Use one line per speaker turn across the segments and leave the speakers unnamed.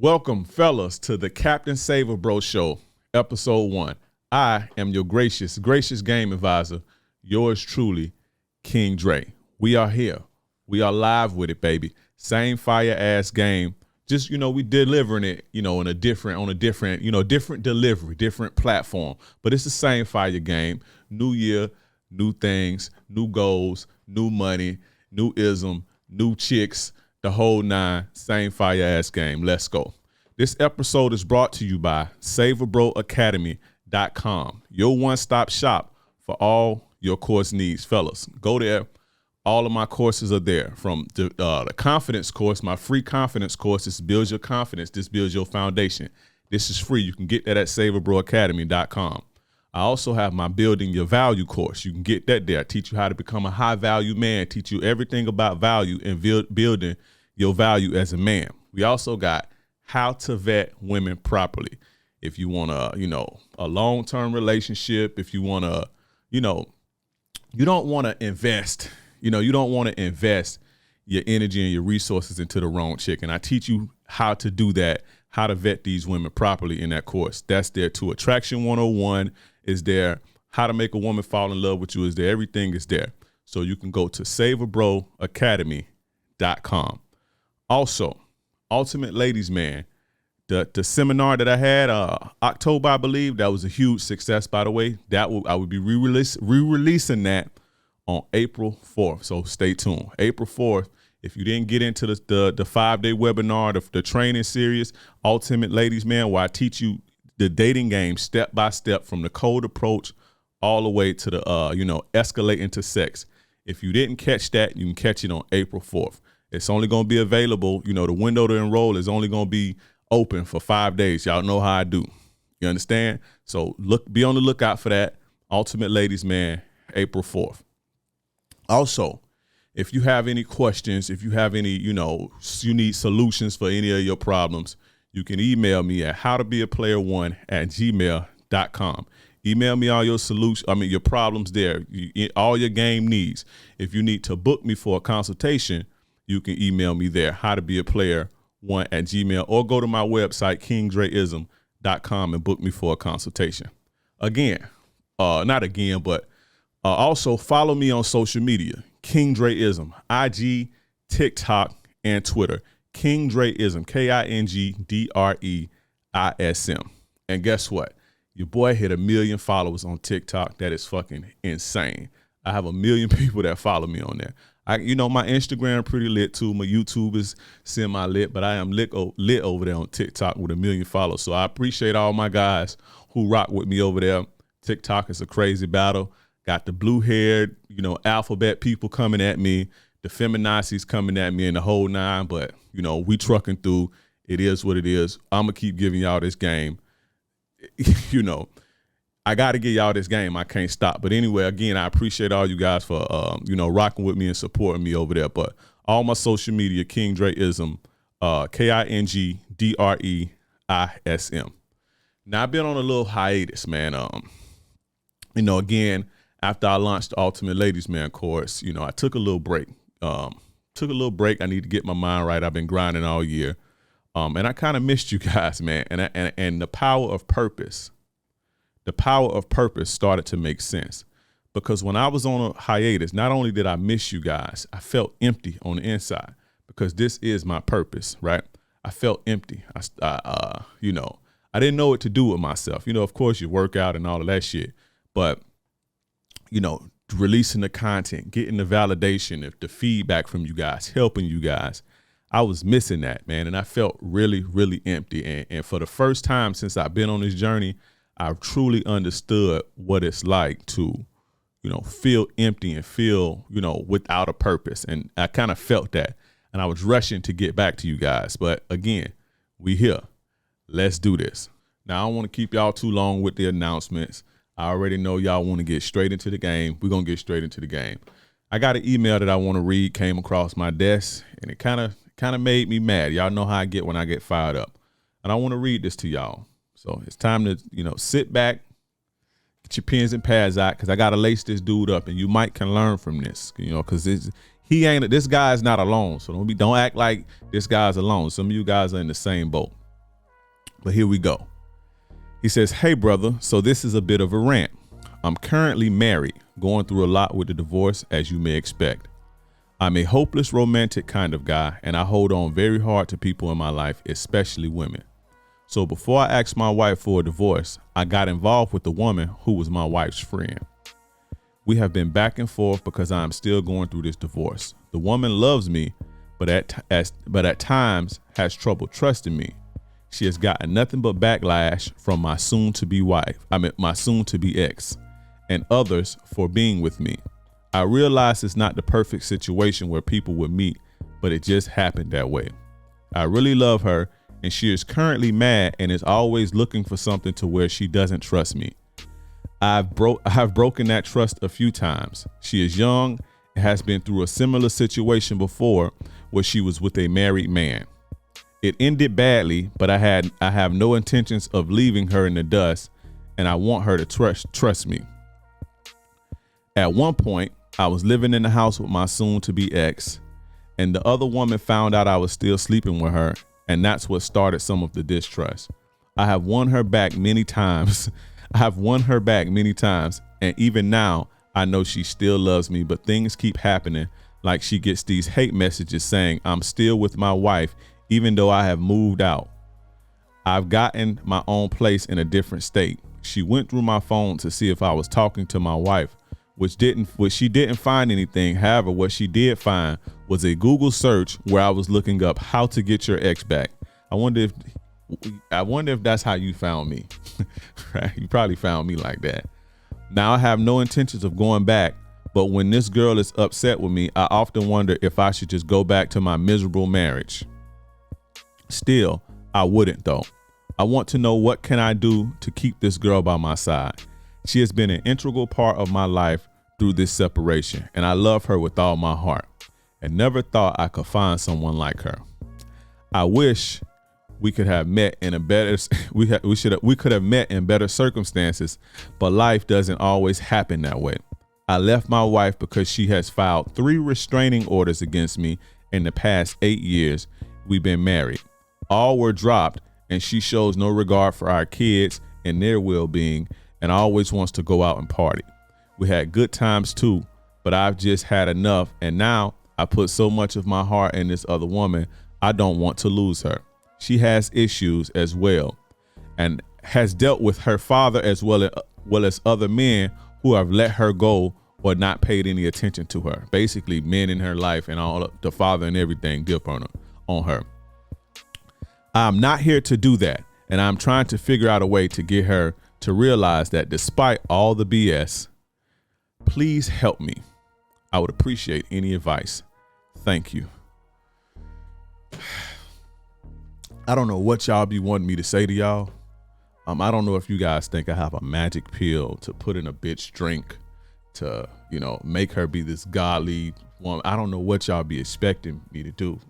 Welcome, fellas, to the Captain Saver Bro Show, episode 1. I am your gracious game advisor, yours truly, King Dre. We are here. We are live with it, baby. Same fire ass game. Just, we delivering it, on a different, different delivery, different platform. But it's the same fire game. New year, new things, new goals, new money, new ism, new chicks, the whole nine. Same fire ass game. Let's go. This episode is brought to you by SaverBroAcademy.com, your one-stop shop for all your course needs. Fellas, go there. All of my courses are there, from the confidence course. My free confidence course. This builds your confidence. This builds your foundation. This is free. You can get that at SaverBroAcademy.com. I also have my Building Your Value course. You can get that there. I teach you how to become a high-value man, teach you everything about value and building your value as a man. We also got How to Vet Women Properly. If you want a long-term relationship, if you want to, you don't want to invest, you don't want to invest your energy and your resources into the wrong chick. And I teach you how to do that, how to vet these women properly in that course. That's there too. Attraction 101 is there. How to make a woman fall in love with you is there. Everything is there. So you can go to SaverBroAcademy.com. Also, Ultimate Ladies Man, the seminar that I had October, I believe, that was a huge success, by the way. I will be re-releasing that on April 4th. So stay tuned. April 4th. If you didn't get into the 5-day webinar, the training series, Ultimate Ladies Man, where I teach you the dating game step by step from the cold approach all the way to the escalating to sex. If you didn't catch that, you can catch it on April 4th. It's only going to be available. The window to enroll is only going to be open for 5 days. Y'all know how I do. You understand? So be on the lookout for that. Ultimate Ladies Man, April 4th. Also, if you have any questions, if you have any, you need solutions for any of your problems, you can email me at howtobeaplayer1@gmail.com. Email me all your your problems there, all your game needs. If you need to book me for a consultation, you can email me there, howtobeaplayer1@gmail, or go to my website, kingdreism.com, and book me for a consultation. Also follow me on social media, King Dreism, IG, TikTok, and Twitter. King Dreism, KingDreism. And guess what? Your boy hit 1 million followers on TikTok. That is fucking insane. I have 1 million people that follow me on there. My Instagram pretty lit too. My YouTube is semi-lit, but I am lit over there on TikTok with 1 million followers. So I appreciate all my guys who rock with me over there. TikTok is a crazy battle. Got the blue-haired, alphabet people coming at me, the feminazis coming at me, and the whole nine. But, we trucking through. It is what it is. I'm going to keep giving y'all this game. I got to give y'all this game. I can't stop. But anyway, again, I appreciate all you guys for, rocking with me and supporting me over there. But all my social media, King Dreism, KingDreism. Now, I've been on a little hiatus, man. Again, after I launched the Ultimate Ladies Man course, I took a little break. I need to get my mind right. I've been grinding all year. And I kind of missed you guys, man. And the power of purpose started to make sense, because when I was on a hiatus, not only did I miss you guys, I felt empty on the inside, because this is my purpose, right? I felt empty. I didn't know what to do with myself. Of course you work out and all of that shit, but releasing the content, getting the validation, the feedback from you guys, helping you guys, I was missing that, man. And I felt really, really empty. And for the first time since I've been on this journey, I've truly understood what it's like to, feel empty and feel, without a purpose. And I kind of felt that. And I was rushing to get back to you guys. But again, we here. Let's do this. Now, I don't want to keep y'all too long with the announcements. I already know y'all want to get straight into the game. We're going to get straight into the game. I got an email that I want to read, came across my desk, and it kind of made me mad. Y'all know how I get when I get fired up. And I want to read this to y'all. So it's time to, sit back, get your pens and pads out, because I got to lace this dude up, and you might can learn from this, because this guy is not alone. So don't act like this guy's alone. Some of you guys are in the same boat. But here we go. He says, hey, brother, so this is a bit of a rant. I'm currently married, going through a lot with the divorce, as you may expect. I'm a hopeless romantic kind of guy, and I hold on very hard to people in my life, especially women. So before I asked my wife for a divorce, I got involved with the woman who was my wife's friend. We have been back and forth because I am still going through this divorce. The woman loves me, but at times has trouble trusting me. She has gotten nothing but backlash from my soon-to-be ex, and others for being with me. I realize it's not the perfect situation where people would meet, but it just happened that way. I really love her, and she is currently mad and is always looking for something to where she doesn't trust me. I have broken that trust a few times. She is young and has been through a similar situation before where she was with a married man. It ended badly, but I have no intentions of leaving her in the dust, and I want her to trust me. At one point, I was living in the house with my soon-to-be ex, and the other woman found out I was still sleeping with her, and that's what started some of the distrust. I have won her back many times. And even now, I know she still loves me, but things keep happening, like she gets these hate messages saying I'm still with my wife, even though I have moved out. I've gotten my own place in a different state. She went through my phone to see if I was talking to my wife, which she didn't find anything. However, what she did find was a Google search where I was looking up how to get your ex back. I wonder if that's how you found me. Right? You probably found me like that. Now I have no intentions of going back, but when this girl is upset with me, I often wonder if I should just go back to my miserable marriage. Still, I wouldn't though. I want to know, what can I do to keep this girl by my side? She has been an integral part of my life through this separation, and I love her with all my heart and never thought I could find someone like her. I wish we could have met in a better we could have met in better circumstances, but life doesn't always happen that way. I left my wife because she has filed 3 restraining orders against me in the past 8 years we've been married. All were dropped, and she shows no regard for our kids and their well-being and always wants to go out and party. We had good times too, but I've just had enough, and now I put so much of my heart in this other woman, I don't want to lose her. She has issues as well and has dealt with her father as well as other men who have let her go or not paid any attention to her. Basically, men in her life and all the father and everything dip on her. I'm not here to do that, and I'm trying to figure out a way to get her to realize that despite all the BS, please help me. I would appreciate any advice. Thank you. I don't know what y'all be wanting me to say to y'all. I don't know if you guys think I have a magic pill to put in a bitch drink to, make her be this godly woman. I don't know what y'all be expecting me to do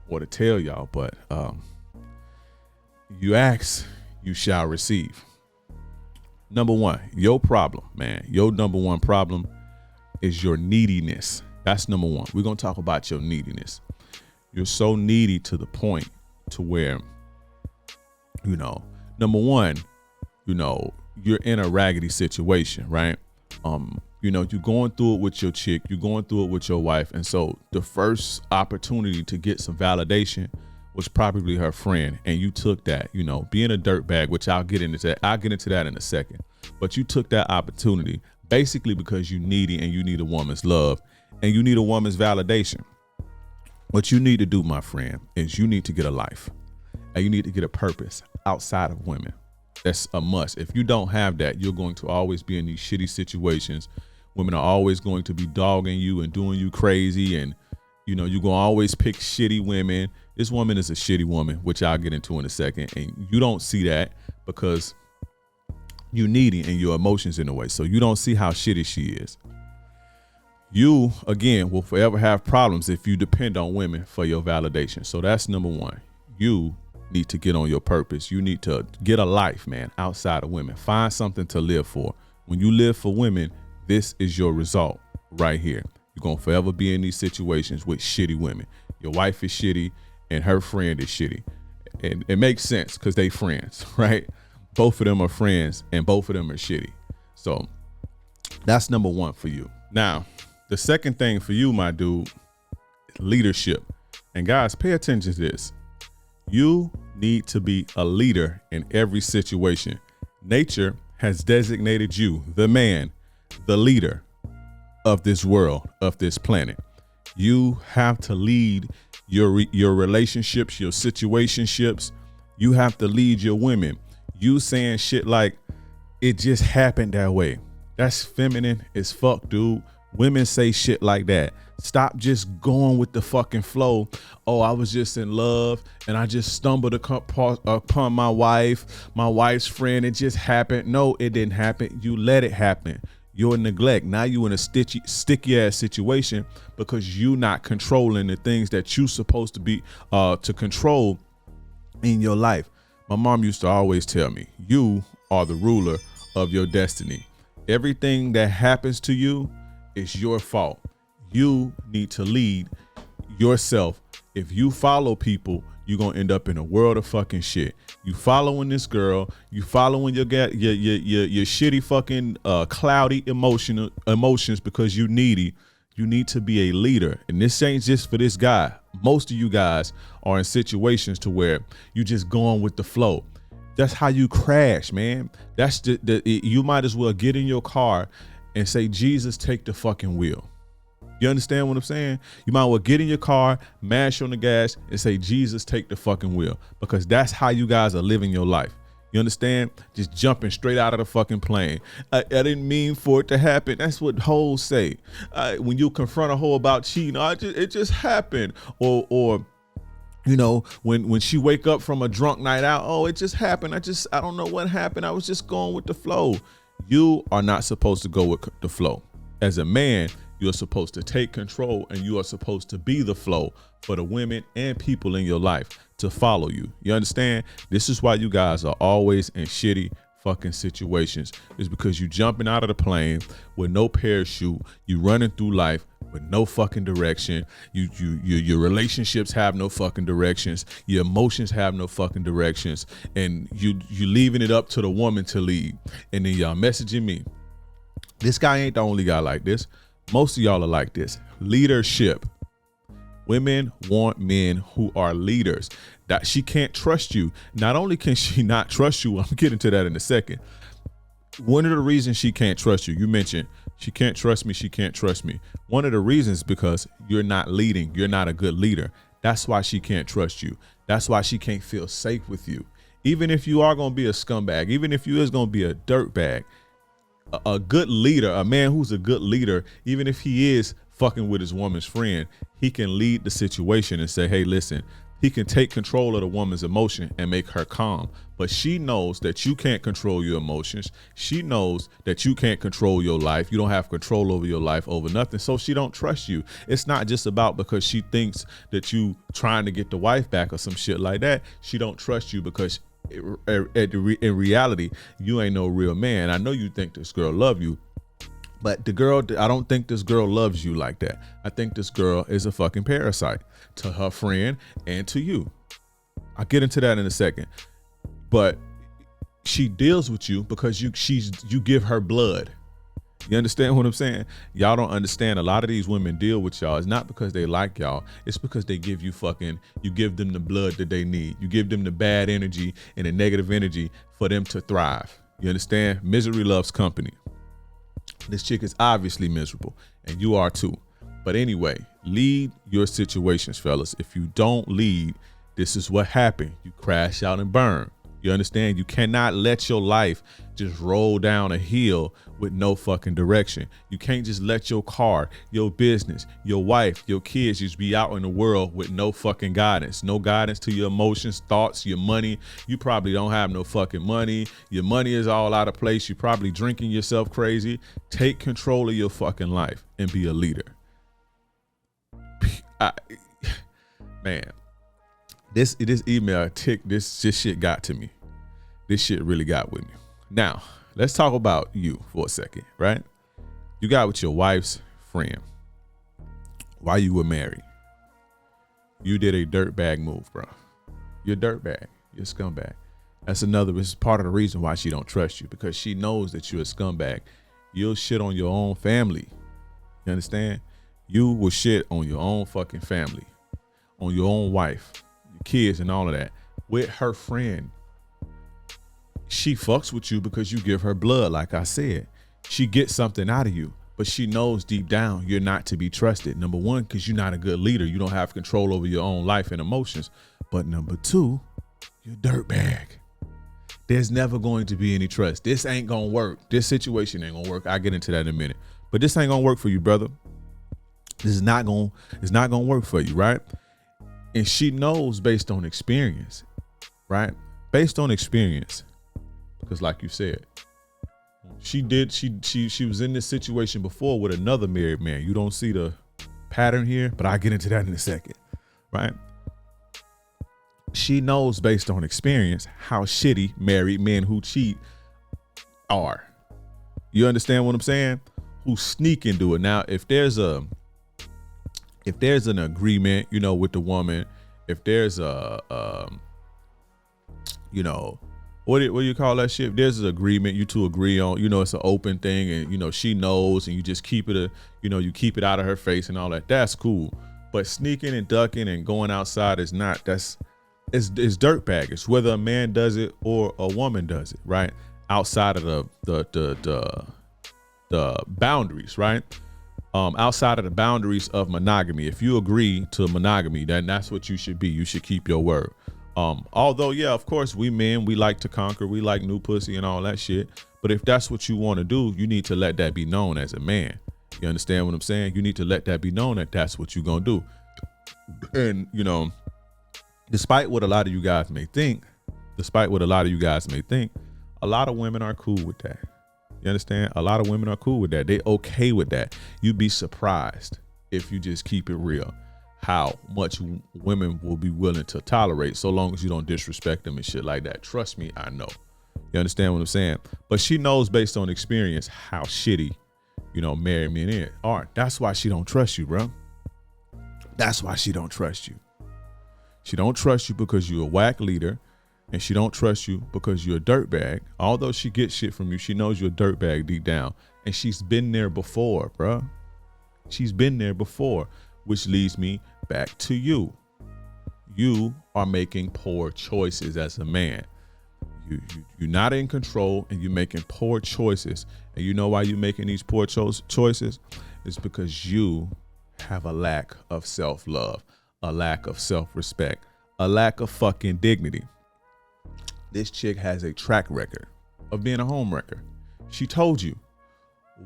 or to tell y'all, but you ask, you shall receive. Number one, your problem, man. Your number one problem is your neediness. That's number one. We're going to talk about your neediness. You're so needy to the point to where, number one, you're in a raggedy situation, right? You're going through it with your chick, you're going through it with your wife. And so the first opportunity to get some validation was probably her friend. And you took that, being a dirtbag, which I'll get into that. I'll get into that in a second. But you took that opportunity basically because you needy and you need a woman's love and you need a woman's validation. What you need to do, my friend, is you need to get a life and you need to get a purpose outside of women. That's a must. If you don't have that, you're going to always be in these shitty situations. Women are always going to be dogging you and doing you crazy. And, you're going to always pick shitty women. This woman is a shitty woman, which I'll get into in a second. And you don't see that because you're needy and your emotions in the way. So you don't see how shitty she is. You, again, will forever have problems if you depend on women for your validation. So that's number one. You need to get on your purpose. You need to get a life, man, outside of women. Find something to live for. When you live for women, this is your result right here. You're going to forever be in these situations with shitty women. Your wife is shitty and her friend is shitty. And it makes sense because they friends, right? Both of them are friends and both of them are shitty. So that's number one for you. Now, the second thing for you, my dude, leadership. And guys, pay attention to this. You need to be a leader in every situation. Nature has designated you, the man, the leader of this world, of this planet. You have to lead your relationships, your situationships. You have to lead your women. You saying shit like, it just happened that way. That's feminine as fuck, dude. Women say shit like that. Stop just going with the fucking flow. Oh, I was just in love and I just stumbled upon my wife's friend. It just happened. No, it didn't happen. You let it happen. You're neglect. Now you in a sticky ass situation because you not controlling the things that you supposed to be to control in your life. My mom used to always tell me, you are the ruler of your destiny. Everything that happens to you is your fault. You need to lead yourself. If you follow people, you're gonna end up in a world of fucking shit. You following this girl, you following your shitty fucking cloudy emotions because you needy. You need to be a leader. And this ain't just for this guy. Most of you guys are in situations to where you just going with the flow. That's how you crash, man. That's you might as well get in your car and say, Jesus, take the fucking wheel. You understand what I'm saying? You might as well get in your car, mash on the gas and say, Jesus, take the fucking wheel, because that's how you guys are living your life. You understand? Just jumping straight out of the fucking plane. I didn't mean for it to happen. That's what hoes say. When you confront a hoe about cheating, it just happened. Or you know, when she wake up from a drunk night out, oh, it just happened. I don't know what happened. I was just going with the flow. You are not supposed to go with the flow. As a man, you're supposed to take control and you are supposed to be the flow for the women and people in your life to follow you. You understand? This is why you guys are always in shitty fucking situations. It's because you jumping out of the plane with no parachute. You running through life with no fucking direction. Your relationships have no fucking directions. Your emotions have no fucking directions. And you leaving it up to the woman to lead. And then y'all messaging me. This guy ain't the only guy like this. Most of y'all are like this. Leadership. Women want men who are leaders. That she can't trust you. Not only can she not trust you, I'm getting to that in a second. One of the reasons she can't trust you, you mentioned she can't trust me, she can't trust me. One of the reasons because you're not leading, you're not a good leader. That's why she can't trust you. That's why she can't feel safe with you. Even if you are going to be a scumbag, even if you is going to be a dirtbag, a good leader, a man who's a good leader, even if he is fucking with his woman's friend, he can lead the situation and say, hey, listen, he can take control of the woman's emotion and make her calm. But she knows that you can't control your emotions. She knows that you can't control your life. You don't have control over your life over nothing. So she don't trust you. It's not just about because she thinks that you trying to get the wife back or some shit like that. She don't trust you because in reality, you ain't no real man. I know you think this girl love you, but I don't think this girl loves you like that. I think this girl is a fucking parasite to her friend and to you. I'll get into that in a second. But she deals with you because you give her blood. You understand what I'm saying? Y'all don't understand. A lot of these women deal with y'all. It's not because they like y'all. It's because they give you give them the blood that they need. You give them the bad energy and the negative energy for them to thrive. You understand? Misery loves company. This chick is obviously miserable and you are too. But anyway, lead your situations, fellas. If you don't lead, this is what happened. You crash out and burn. You understand? You cannot let your life just roll down a hill with no fucking direction. You can't just let your car, your business, your wife, your kids just be out in the world with no fucking guidance. No guidance to your emotions, thoughts, your money. You probably don't have no fucking money. Your money is all out of place. You're probably drinking yourself crazy. Take control of your fucking life and be a leader. Man. This email this shit got to me. This shit really got with me. Now, let's talk about you for a second, right? You got with your wife's friend while you were married. You did a dirtbag move, bro. You're a dirtbag. You're a scumbag. It's part of the reason why she don't trust you, because she knows that you're a scumbag. You'll shit on your own family. You understand? You will shit on your own fucking family, on your own wife, your kids, and all of that with her friend. She fucks with you because you give her blood, like I said. She gets something out of you, but she knows deep down you're not to be trusted. Number one, because you're not a good leader. You don't have control over your own life and emotions. But number two, you're a dirtbag. There's never going to be any trust. This ain't gonna work. This situation ain't gonna work. I'll get into that in a minute. But this ain't gonna work for you, brother. It's not gonna work for you, right? And she knows based on experience, right? Based on experience. Because like you said, she was in this situation before with another married man. You don't see the pattern here, but I'll get into that in a second, right? She knows based on experience how shitty married men who cheat are. You understand what I'm saying? Who sneak and do it. Now, if there's an agreement, with the woman, if there's what do you call that shit? If there's an agreement you two agree on, it's an open thing, and she knows, and you just keep it you keep it out of her face and all that. That's cool. But sneaking and ducking and going outside is not. It's dirtbag. It's whether a man does it or a woman does it, right? Outside of the boundaries, right? Outside of the boundaries of monogamy. If you agree to monogamy, then that's what you should be. You should keep your word. Although, yeah, of course, we men, we like to conquer, we like new pussy and all that shit. But if that's what you want to do, you need to let that be known as a man. You understand what I'm saying? You need to let that be known that that's what you're going to do. And, despite what a lot of you guys may think, a lot of women are cool with that. You understand? A lot of women are cool with that. They okay with that. You'd be surprised if you just keep it real, how much women will be willing to tolerate, so long as you don't disrespect them and shit like that. Trust me, I know. You understand what I'm saying? But she knows based on experience how shitty, married men are. That's why she don't trust you, bro. That's why she don't trust you. She don't trust you because you're a whack leader, and she don't trust you because you're a dirtbag. Although she gets shit from you, she knows you're a dirtbag deep down, and she's been there before, bro. She's been there before, which leads me back to you. You are making poor choices as a man. You're not in control, and you're making poor choices. And you know why you're making these poor choices? It's because you have a lack of self-love, a lack of self-respect, a lack of fucking dignity. This chick has a track record of being a homewrecker. She told you.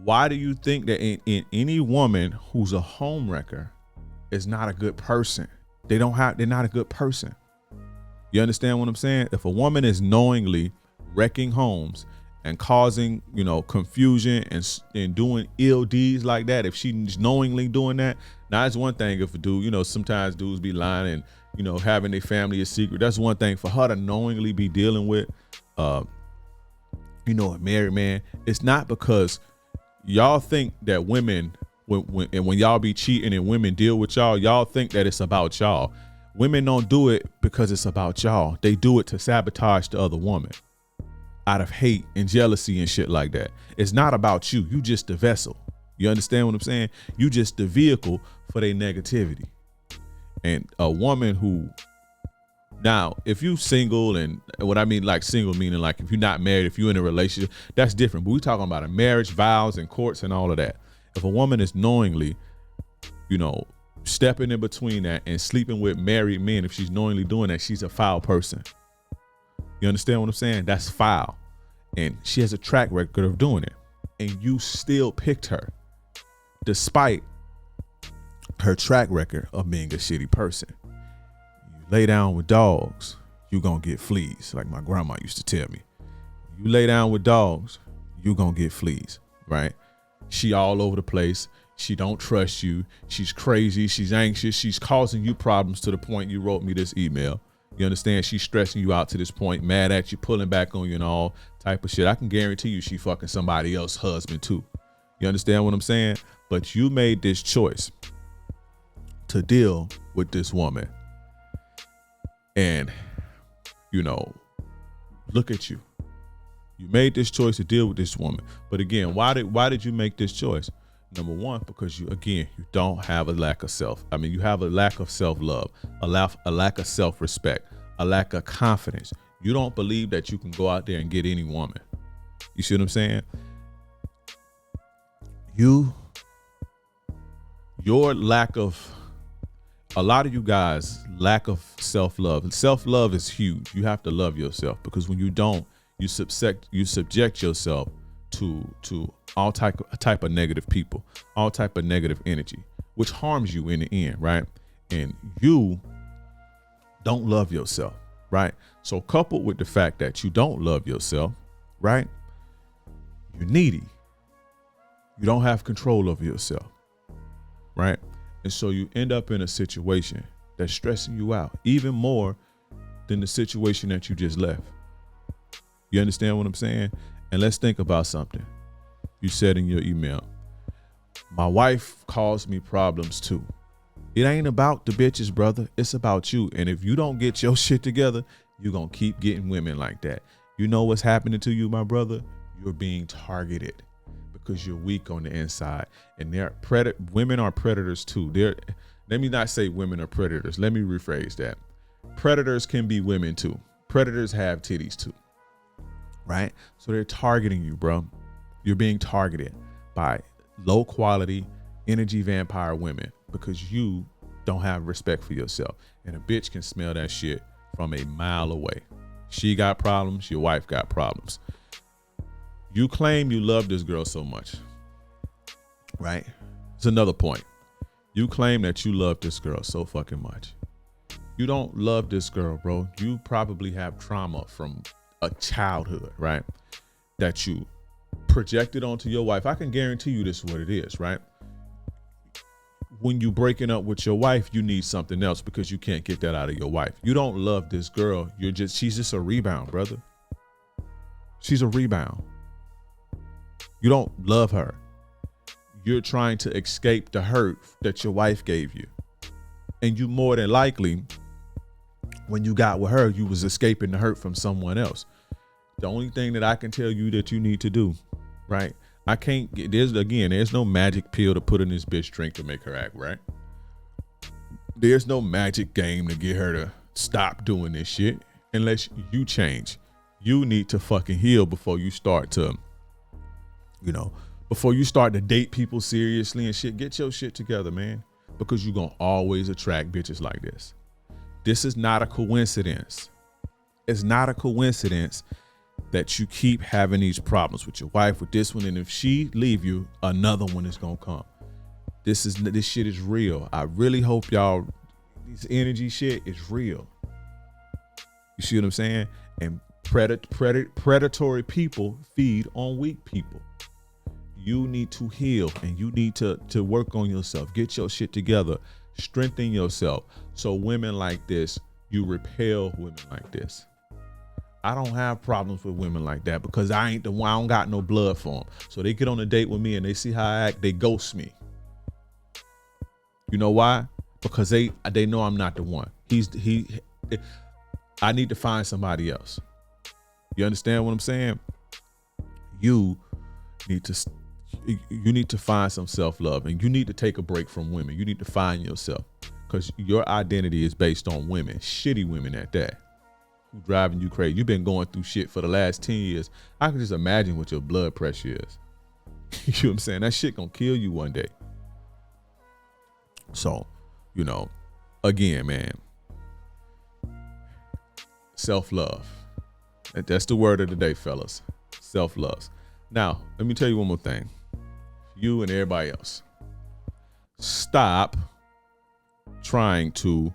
Why do you think that in any woman who's a homewrecker is not a good person? They're not a good person. You understand what I'm saying? If a woman is knowingly wrecking homes and causing, confusion and doing ill deeds like that, if she's knowingly doing that, now it's one thing if a dude, sometimes dudes be lying and, having their family a secret. That's one thing. For her to knowingly be dealing with, a married man, it's not because y'all think that women, when y'all be cheating and women deal with y'all think that it's about y'all. Women don't do it because it's about y'all. They do it to sabotage the other woman out of hate and jealousy and shit like that. It's not about you. You just the vessel. You understand what I'm saying? You just the vehicle for their negativity. And a woman who, now, if you single, and what I mean like single meaning like if you're not married, if you're in a relationship, that's different. But we're talking about a marriage, vows, and courts and all of that. If a woman is knowingly, stepping in between that and sleeping with married men, if she's knowingly doing that, she's a foul person. You understand what I'm saying? That's foul. And she has a track record of doing it. And you still picked her despite her track record of being a shitty person. You lay down with dogs, you gonna get fleas, like my grandma used to tell me. You lay down with dogs, you gonna get fleas, right? She all over the place. She don't trust you. She's crazy. She's anxious. She's causing you problems to the point you wrote me this email. You understand? She's stressing you out to this point, mad at you, pulling back on you and all type of shit. I can guarantee you she fucking somebody else's husband too. You understand what I'm saying? But you made this choice to deal with this woman. And, you know, look at you. You made this choice to deal with this woman. But again, why did you make this choice? Number one, because you don't have a lack of you have a lack of self-love, a lack of self-respect, a lack of confidence. You don't believe that you can go out there and get any woman. You see what I'm saying? Your lack of, a lot of you guys, lack of self-love. Self-love is huge. You have to love yourself, because when you don't, you subject yourself to all type of negative people, all type of negative energy, which harms you in the end, right? And you don't love yourself, right? So coupled with the fact that you don't love yourself, right? You're needy. You don't have control over yourself, right? And so you end up in a situation that's stressing you out even more than the situation that you just left. You understand what I'm saying? And let's think about something. You said in your email, my wife caused me problems too. It ain't about the bitches, brother. It's about you. And if you don't get your shit together, you're going to keep getting women like that. You know what's happening to you, my brother? You're being targeted because you're weak on the inside. And women are predators too. Let me not say women are predators. Let me rephrase that. Predators can be women too. Predators have titties too. Right? So they're targeting you, bro. You're being targeted by low quality energy vampire women because you don't have respect for yourself. And a bitch can smell that shit from a mile away. She got problems. Your wife got problems. You claim you love this girl so much, right? It's another point. You claim that you love this girl so fucking much. You don't love this girl, bro. You probably have trauma from a childhood, right? That you projected onto your wife. I can guarantee you this is what it is, right? When you breaking up with your wife, you need something else because you can't get that out of your wife. You don't love this girl. She's just a rebound, brother. She's a rebound. You don't love her. You're trying to escape the hurt that your wife gave you. And you more than likely, when you got with her, you was escaping the hurt from someone else. The only thing that I can tell you that you need to do, right? There's no magic pill to put in this bitch drink to make her act right. There's no magic game to get her to stop doing this shit unless you change. You need to fucking heal before you start to, before you start to date people seriously and shit. Get your shit together, man, because you're going to always attract bitches like this. This is not a coincidence. It's not a coincidence that you keep having these problems with your wife, with this one, and if she leave you, another one is gonna come. This shit is real. I really hope y'all, this energy shit is real. You see what I'm saying? And predatory people feed on weak people. You need to heal and you need to work on yourself. Get your shit together. Strengthen yourself. So women like this, you repel women like this. I don't have problems with women like that because I ain't the one. I don't got no blood for them. So they get on a date with me and they see how I act. They ghost me. You know why? Because they know I'm not the one. I need to find somebody else. You understand what I'm saying? You need to find some self-love, and you need to take a break from women. You need to find yourself, because your identity is based on women, shitty women at that, who driving you crazy. You've been going through shit for the last 10 years. I can just imagine what your blood pressure is. You know what I'm saying? That shit gonna kill you one day. So, again, man, self-love. That's the word of the day, fellas. Self-love. Now, let me tell you one more thing. You and everybody else, stop trying to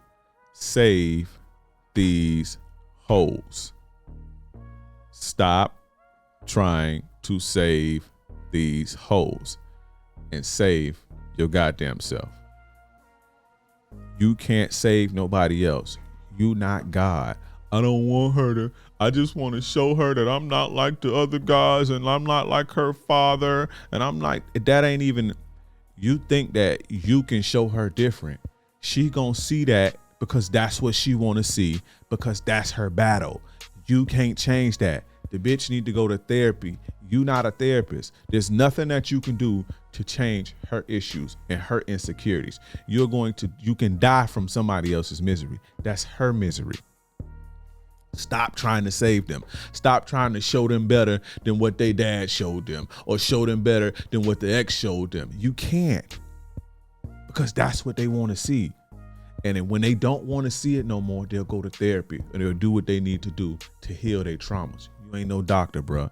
save these hoes. Stop trying to save these hoes and save your goddamn self. You can't save nobody else. You not God. I don't want her to, I just want to show her that I'm not like the other guys and I'm not like her father. And I'm like, that ain't even, you think that you can show her different. She gonna see that because that's what she want to see, because that's her battle. You can't change that. The bitch need to go to therapy. You not a therapist. There's nothing that you can do to change her issues and her insecurities. You can die from somebody else's misery. That's her misery. Stop trying to save them. Stop trying to show them better than what they dad showed them, or show them better than what the ex showed them. You can't, because that's what they want to see. And then when they don't want to see it no more, they'll go to therapy and they'll do what they need to do to heal their traumas. You ain't no doctor, bruh.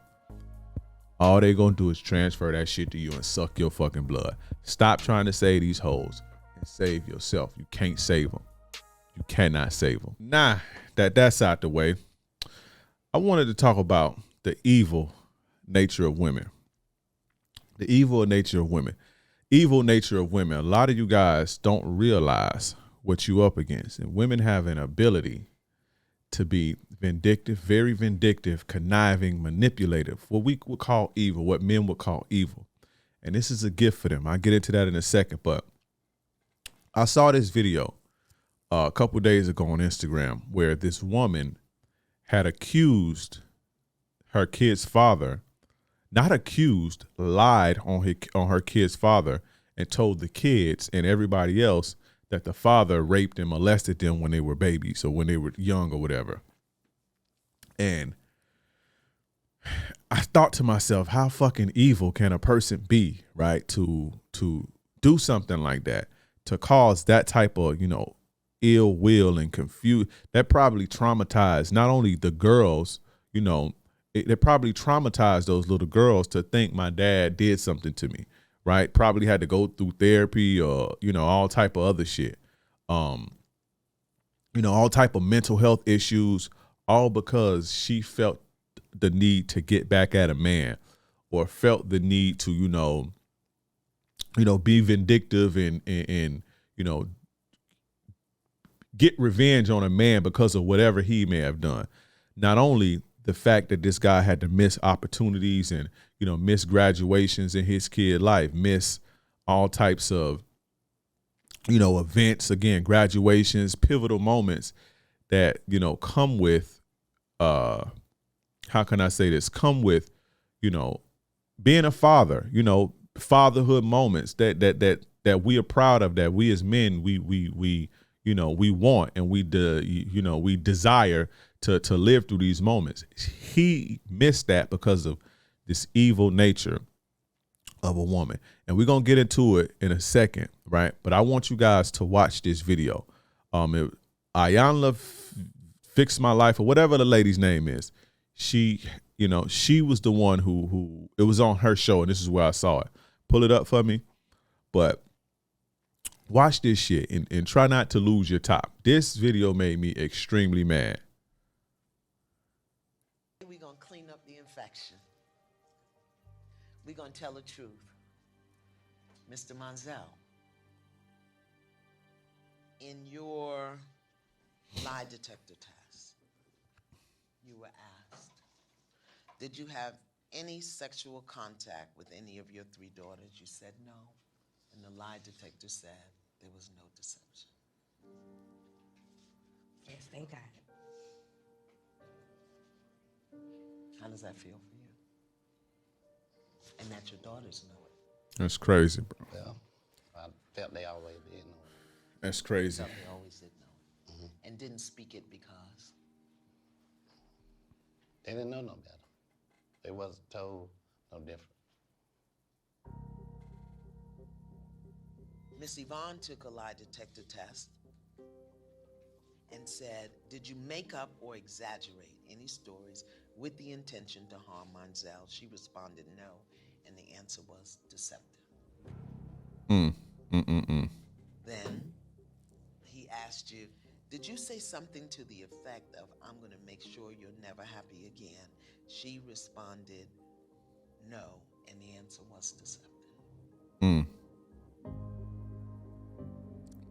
All they gonna do is transfer that shit to you and suck your fucking blood. Stop trying to save these hoes and save yourself. You can't save them. You cannot save them. Nah, that's out the way. I wanted to talk about the evil nature of women. The evil nature of women. Evil nature of women. A lot of you guys don't realize what you up against. And women have an ability to be vindictive, very vindictive, conniving, manipulative, what we would call evil, what men would call evil. And this is a gift for them. I'll get into that in a second, but I saw this video a couple days ago on Instagram where this woman had accused her kid's father, not accused, lied on her kid's father and told the kids and everybody else that the father raped and molested them when they were babies or when they were young or whatever. And I thought to myself, how fucking evil can a person be, right? To do something like that, to cause that type of, ill will and confuse. That probably traumatized not only the girls, it probably traumatized those little girls to think my dad did something to me. Right, probably had to go through therapy or all type of other shit, all type of mental health issues, all because she felt the need to get back at a man, or felt the need to be vindictive and get revenge on a man because of whatever he may have done. Not only the fact that this guy had to miss opportunities and miss graduations in his kid life, miss all types of events, again, graduations, pivotal moments that come with how can I say this, come with being a father, fatherhood moments that we are proud of, that we as men we want and we desire to live through these moments. He missed that because of this evil nature of a woman. And we're going to get into it in a second, right? But I want you guys to watch this video. Ayanla Fix My Life, or whatever the lady's name is. She was the one who it was on her show, and this is where I saw it. Pull it up for me. But watch this shit and try not to lose your top. This video made me extremely mad.
We're going to clean up the infection. We're going to tell the truth. Mr. Monzel, in your lie detector test, you were asked, did you have any sexual contact with any of your 3 daughters? You said no. And the lie detector said there was no deception.
Yes, they got it.
How does that feel for you? And that your daughters know it.
That's crazy, bro.
Yeah, I felt they always did know it.
That's crazy.
They always did know it. Mm-hmm. And didn't speak it because?
They didn't know no better. They wasn't told no different.
Miss Yvonne took a lie detector test and said, did you make up or exaggerate any stories with the intention to harm Monzel? She responded no, and the answer was deceptive. Then he asked you, did you say something to the effect of, I'm going to make sure you're never happy again? She responded no, and the answer was deceptive.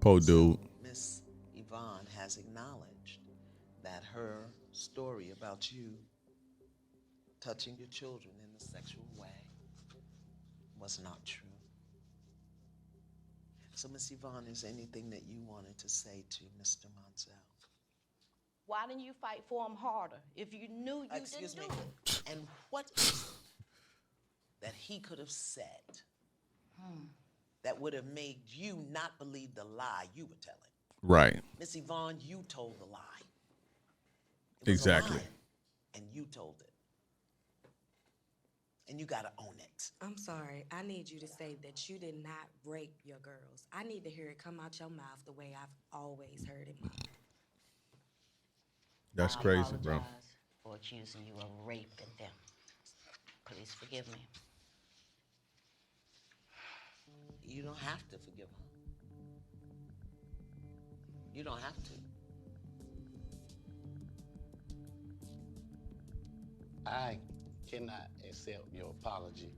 Poor dude.
So Miss Yvonne has acknowledged that her story about you touching your children in a sexual way was not true. So Miss Yvonne, is there anything that you wanted to say to Mr. Monzel?
Why didn't you fight for him harder if you knew you
Excuse
didn't
me.
do it?
And what is it that he could have said that would have made you not believe the lie you were telling?
Right.
Miss Yvonne, you told the lie. It was
Exactly.
a lie, and you told it. And you gotta own it.
I'm sorry. I need you to say that you did not rape your girls. I need to hear it come out your mouth the way I've always heard it.
That's
I
crazy, bro.
apologize for accusing you of raping them. Please forgive me.
You don't have to forgive him. You don't have to.
I cannot accept your apology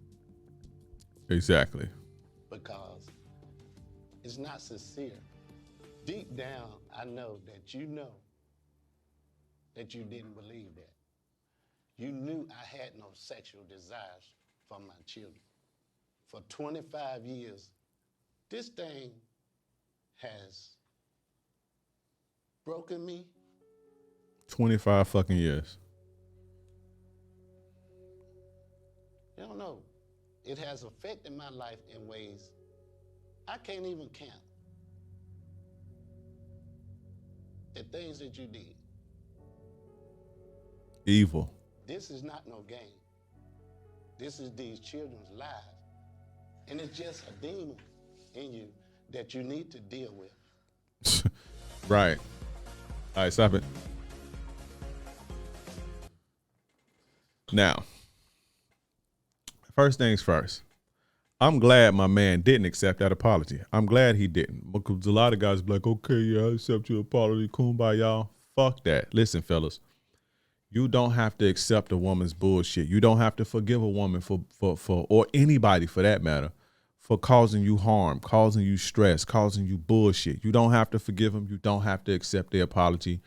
Exactly.
because it's not sincere. Deep down, I know that you didn't believe that. You knew I had no sexual desires for my children. For 25 years, this thing has broken me.
25 fucking years.
You don't know. It has affected my life in ways I can't even count. The things that you did.
Evil.
This is not no game. This is these children's lives. And it's just a demon in you that you need to deal with.
Right. All right, stop it. Now, first things first. I'm glad my man didn't accept that apology. I'm glad he didn't. Because a lot of guys be like, okay, yeah, I accept your apology. Kumbaya. Fuck that. Listen, fellas. You don't have to accept a woman's bullshit. You don't have to forgive a woman for or anybody for that matter, for causing you harm, causing you stress, causing you bullshit. You don't have to forgive them. You don't have to accept their apology.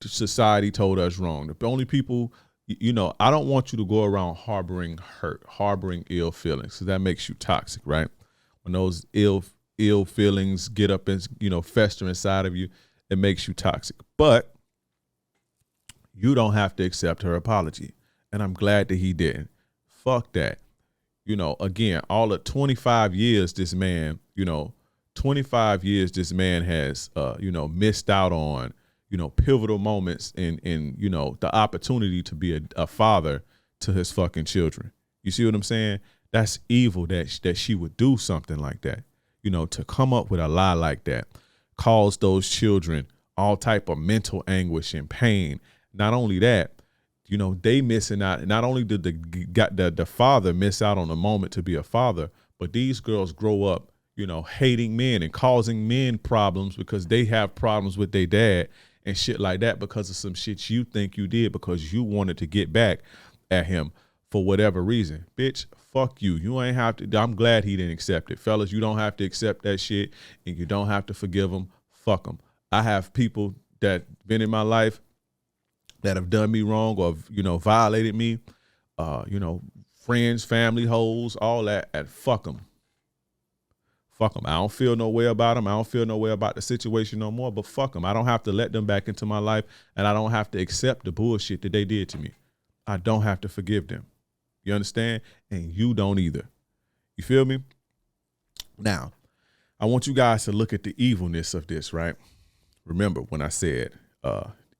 Society told us wrong. The only people, I don't want you to go around harboring hurt, harboring ill feelings, because that makes you toxic, right? When those ill feelings get up and, fester inside of you, it makes you toxic. But you don't have to accept her apology. And I'm glad that he didn't. Fuck that. Again, all of 25 years this man, 25 years this man has, missed out on, pivotal moments in the opportunity to be a father to his fucking children. You see what I'm saying? That's evil that she would do something like that, to come up with a lie like that, cause those children all type of mental anguish and pain. Not only that, they missing out. Not only did the father miss out on the moment to be a father, but these girls grow up, hating men and causing men problems because they have problems with their dad and shit like that because of some shit you think you did because you wanted to get back at him for whatever reason. Bitch, fuck you. You ain't have to. I'm glad he didn't accept it. Fellas, you don't have to accept that shit and you don't have to forgive him. Fuck him. I have people that been in my life that have done me wrong or, violated me, friends, family, hoes, all that, and fuck them. Fuck them. I don't feel no way about them. I don't feel no way about the situation no more, but fuck them. I don't have to let them back into my life, and I don't have to accept the bullshit that they did to me. I don't have to forgive them. You understand? And you don't either. You feel me? Now, I want you guys to look at the evilness of this, right? Remember when I said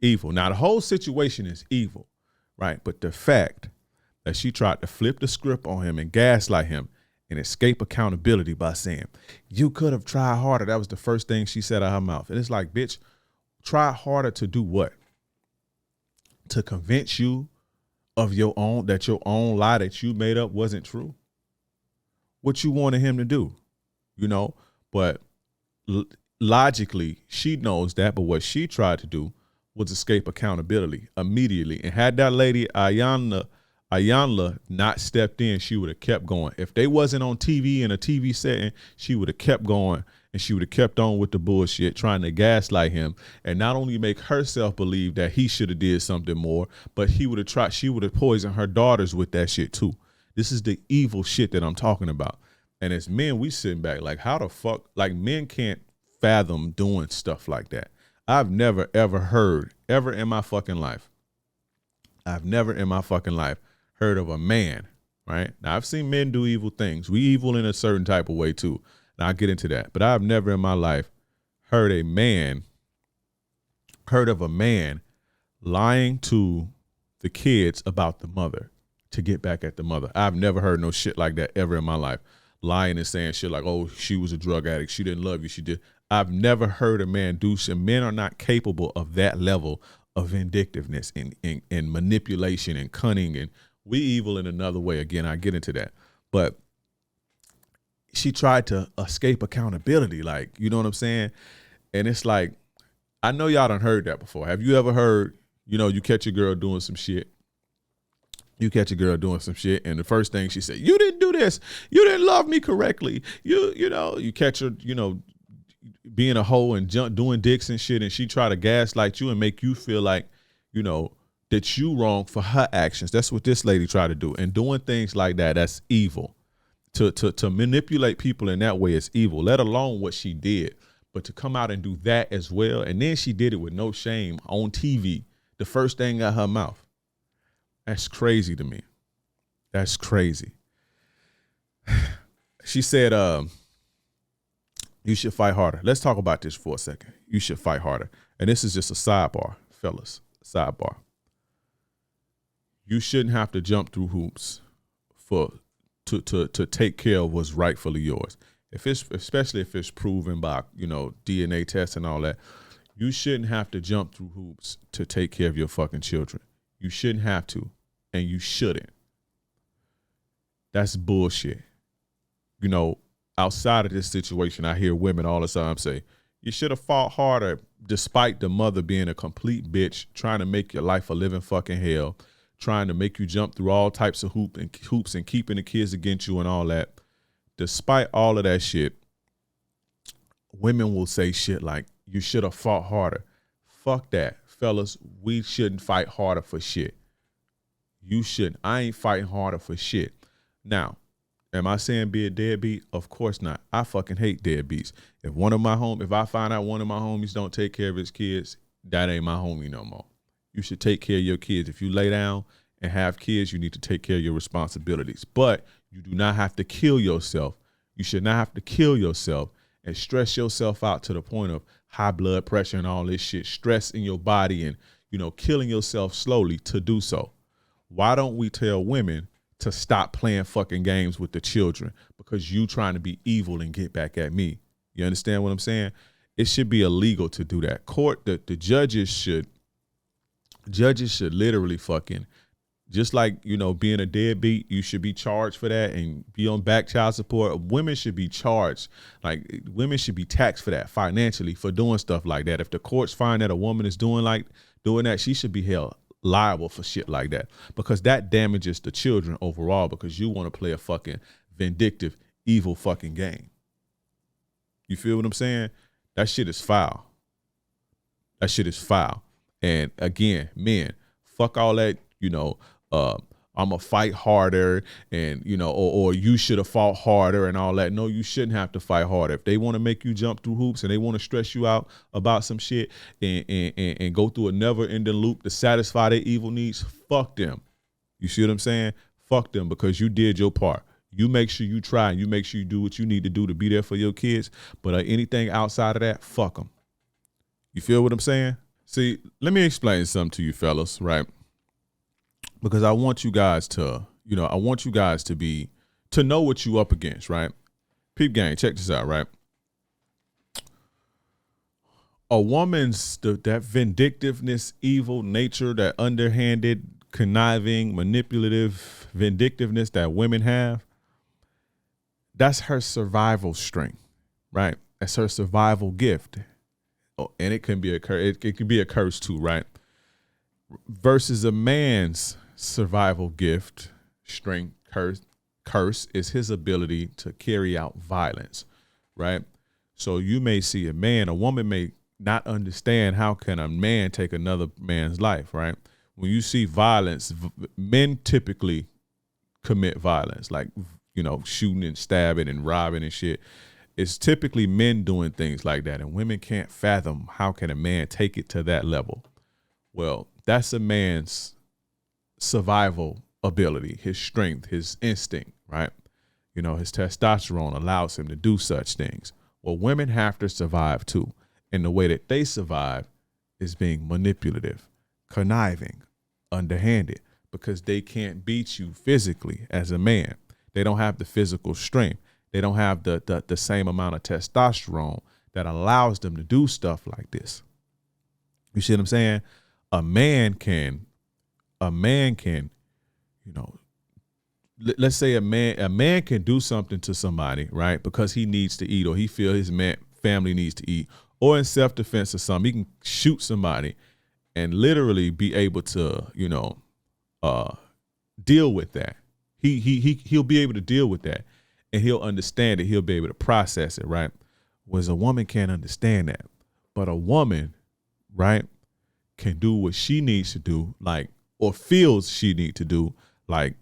evil. Now, the whole situation is evil, right? But the fact that she tried to flip the script on him and gaslight him and escape accountability by saying, you could have tried harder. That was the first thing she said out of her mouth. And it's like, bitch, try harder to do what? To convince you of your own lie that you made up wasn't true? What you wanted him to do, But logically, she knows that. But what she tried to do was escape accountability immediately. And had that lady, Ayanla, not stepped in, she would have kept going. If they wasn't on TV in a TV setting, she would have kept going and she would have kept on with the bullshit, trying to gaslight him and not only make herself believe that he should have did something more, but she would have poisoned her daughters with that shit too. This is the evil shit that I'm talking about. And as men, we sitting back like, how the fuck, like men can't fathom doing stuff like that. I've never, ever heard, ever in my fucking life, I've never in my fucking life heard of a man, right? Now, I've seen men do evil things. We evil in a certain type of way, too. And I'll get into that. But I've never in my life heard of a man lying to the kids about the mother to get back at the mother. I've never heard no shit like that ever in my life. Lying and saying shit like, oh, she was a drug addict. She didn't love you. She did. I've never heard a man do shit. Men are not capable of that level of vindictiveness and manipulation and cunning. And we evil in another way. Again, I get into that. But she tried to escape accountability. Like, you know what I'm saying? And it's like, I know y'all done heard that before. Have you ever heard, you catch your girl doing some shit? You catch a girl doing some shit, and the first thing she said, you didn't do this. You didn't love me correctly. You catch her, being a hoe and doing dicks and shit, and she try to gaslight you and make you feel like, that you wrong for her actions. That's what this lady tried to do. And doing things like that, that's evil. To manipulate people in that way is evil, let alone what she did. But to come out and do that as well, and then she did it with no shame on TV, the first thing out her mouth. That's crazy to me. That's crazy. She said, you should fight harder. Let's talk about this for a second. You should fight harder. And this is just a sidebar, fellas. Sidebar. You shouldn't have to jump through hoops to take care of what's rightfully yours. Especially if it's proven by, DNA tests and all that. You shouldn't have to jump through hoops to take care of your fucking children. You shouldn't have to, and you shouldn't. That's bullshit. Outside of this situation, I hear women all the time say, you should have fought harder, despite the mother being a complete bitch, trying to make your life a living fucking hell, trying to make you jump through all types of hoops and keeping the kids against you and all that. Despite all of that shit, women will say shit like, you should have fought harder. Fuck that. Fellas, we shouldn't fight harder for shit. You shouldn't. I ain't fighting harder for shit. Now, am I saying be a deadbeat? Of course not. I fucking hate deadbeats. If I find out one of my homies don't take care of his kids, that ain't my homie no more. You should take care of your kids. If you lay down and have kids, you need to take care of your responsibilities. But you do not have to kill yourself. You should not have to kill yourself and stress yourself out to the point of high blood pressure and all this shit, stress in your body and, killing yourself slowly to do so. Why don't we tell women to stop playing fucking games with the children because you trying to be evil and get back at me? You understand what I'm saying? It should be illegal to do that. The judges should literally fucking, just like, being a deadbeat, you should be charged for that and be on back child support. Women should be charged. Like, women should be taxed for that financially for doing stuff like that. If the courts find that a woman is doing that, she should be held liable for shit like that, because that damages the children overall, because you want to play a fucking vindictive, evil fucking game. You feel what I'm saying? That shit is foul. That shit is foul. And again, men, fuck all that, I'm going to fight harder and, or you should have fought harder and all that. No, you shouldn't have to fight harder. If they want to make you jump through hoops and they want to stress you out about some shit and go through a never ending loop to satisfy their evil needs, fuck them. You see what I'm saying? Fuck them, because you did your part. You make sure you try and you make sure you do what you need to do to be there for your kids. But anything outside of that, fuck them. You feel what I'm saying? See, let me explain something to you fellas, right? Because I want you guys to, to know what you up against, right? Peep gang, check this out, right? A woman's, that vindictiveness, evil nature, that underhanded, conniving, manipulative vindictiveness that women have, that's her survival strength, right? That's her survival gift. Oh, and it can be it can be a curse too, right? Versus a man's survival gift, strength, curse is his ability to carry out violence, right? So you may see a woman may not understand, how can a man take another man's life, right? When you see violence, men typically commit violence, like, shooting and stabbing and robbing and shit. it's typically men doing things like that, and women can't fathom how can a man take it to that level. Well, that's a man's survival ability, his strength, his instinct, right? You know, his testosterone allows him to do such things. Well, women have to survive too. And the way that they survive is being manipulative, conniving, underhanded, because they can't beat you physically as a man. They don't have the physical strength. They don't have the same amount of testosterone that allows them to do stuff like this. You see what I'm saying? A man can, you know, let's say a man can do something to somebody, right? Because he needs to eat, or he feel his family needs to eat, or in self-defense or something. He can shoot somebody and literally be able to, you know, deal with that. He'll be able to deal with that, and he'll understand it. He'll be able to process it, right? Whereas a woman can't understand that. But a woman, right, can do what she needs to do, like, or feels she needs to do, like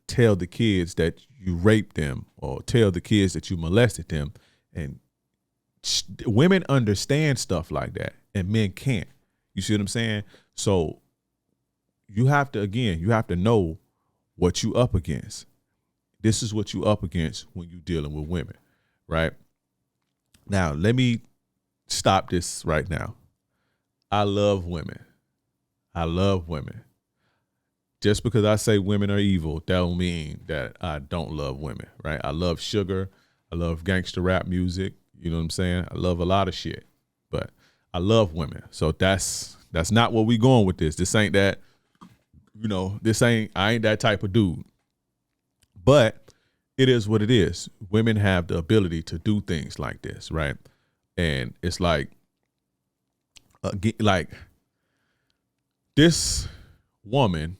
tell the kids that you raped them, or tell the kids that you molested them. And women understand stuff like that, and men can't. You see what I'm saying? So you have to know what you up against. This is what you up against when you're dealing with women, right? Now, let me stop this right now. I love women. I love women. Just because I say women are evil, that don't mean that I don't love women, right? I love sugar. I love gangster rap music. You know what I'm saying? I love a lot of shit, but I love women. So that's not where we going with this. This ain't that, you know, I ain't that type of dude. But it is what it is. Women have the ability to do things like this, right? And it's like this woman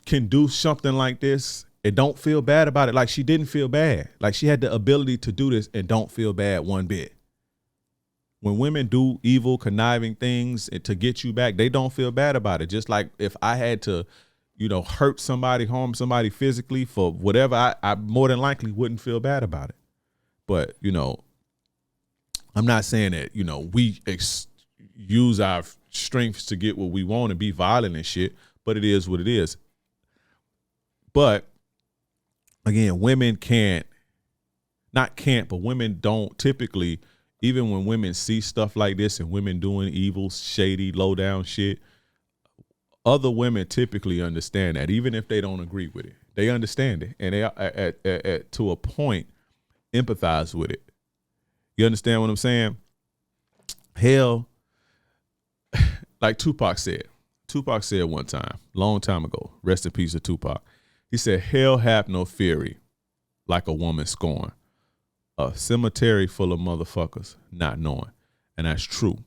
can do something like this and don't feel bad about it. Like, she didn't feel bad. Like, she had the ability to do this and don't feel bad one bit. When women do evil, conniving things to get you back, they don't feel bad about it. Just like if I had to, you know, hurt somebody, harm somebody physically for whatever, I more than likely wouldn't feel bad about it. But, you know, I'm not saying that, you know, we use our strengths to get what we want and be violent and shit, but it is what it is. But again, women but women don't typically, even when women see stuff like this and women doing evil, shady, low down shit, other women typically understand that, even if they don't agree with it. They understand it, and they to a point empathize with it. You understand what I'm saying? Hell, like Tupac said one time, long time ago, rest in peace to Tupac. He said, hell have no fury like a woman scorn. A cemetery full of motherfuckers not knowing. And that's true.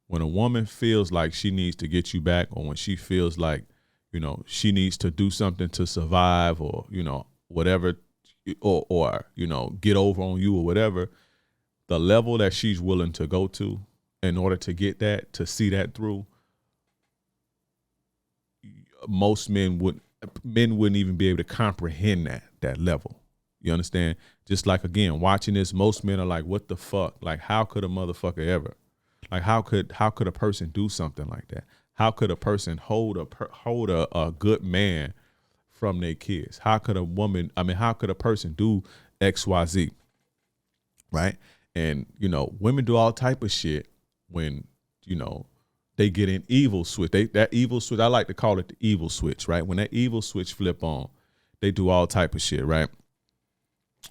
When a woman feels like she needs to get you back, or when she feels like, you know, she needs to do something to survive, or, you know, whatever, or you know, get over on you or whatever, the level that she's willing to go to in order to get that, to see that through, most men wouldn't even be able to comprehend that level. You understand? Just like, again, watching this, most men are like, what the fuck? Like, how could a motherfucker ever? Like, how could a person do something like that? How could a person hold a good man from their kids? How could a person do XYZ? Right? And, you know, women do all type of shit when, you know, they get an evil switch. That evil switch, I like to call it the evil switch, right? When that evil switch flip on, they do all type of shit, right?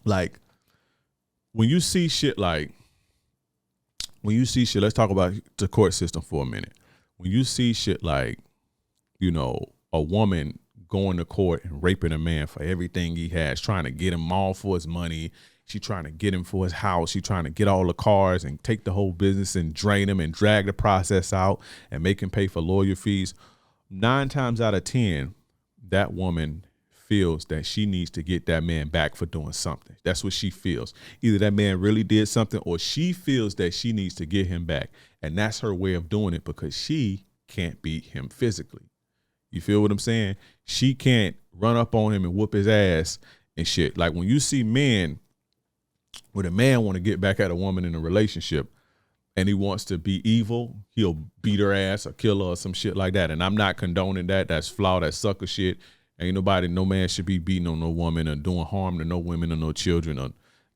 Like, when you see shit, let's talk about the court system for a minute. When you see shit like, you know, a woman going to court and raping a man for everything he has, trying to get him all for his money. She trying to get him for his house. She trying to get all the cars and take the whole business and drain him and drag the process out and make him pay for lawyer fees. 9 times out of 10, that woman feels that she needs to get that man back for doing something. That's what she feels. Either that man really did something, or she feels that she needs to get him back. And that's her way of doing it, because she can't beat him physically. You feel what I'm saying? She can't run up on him and whoop his ass and shit. Like when you see men, when a man want to get back at a woman in a relationship and he wants to be evil, he'll beat her ass or kill her or some shit like that. And I'm not condoning that. That's flawed. That's sucker shit. Ain't nobody, no man should be beating on no woman or doing harm to no women or no children or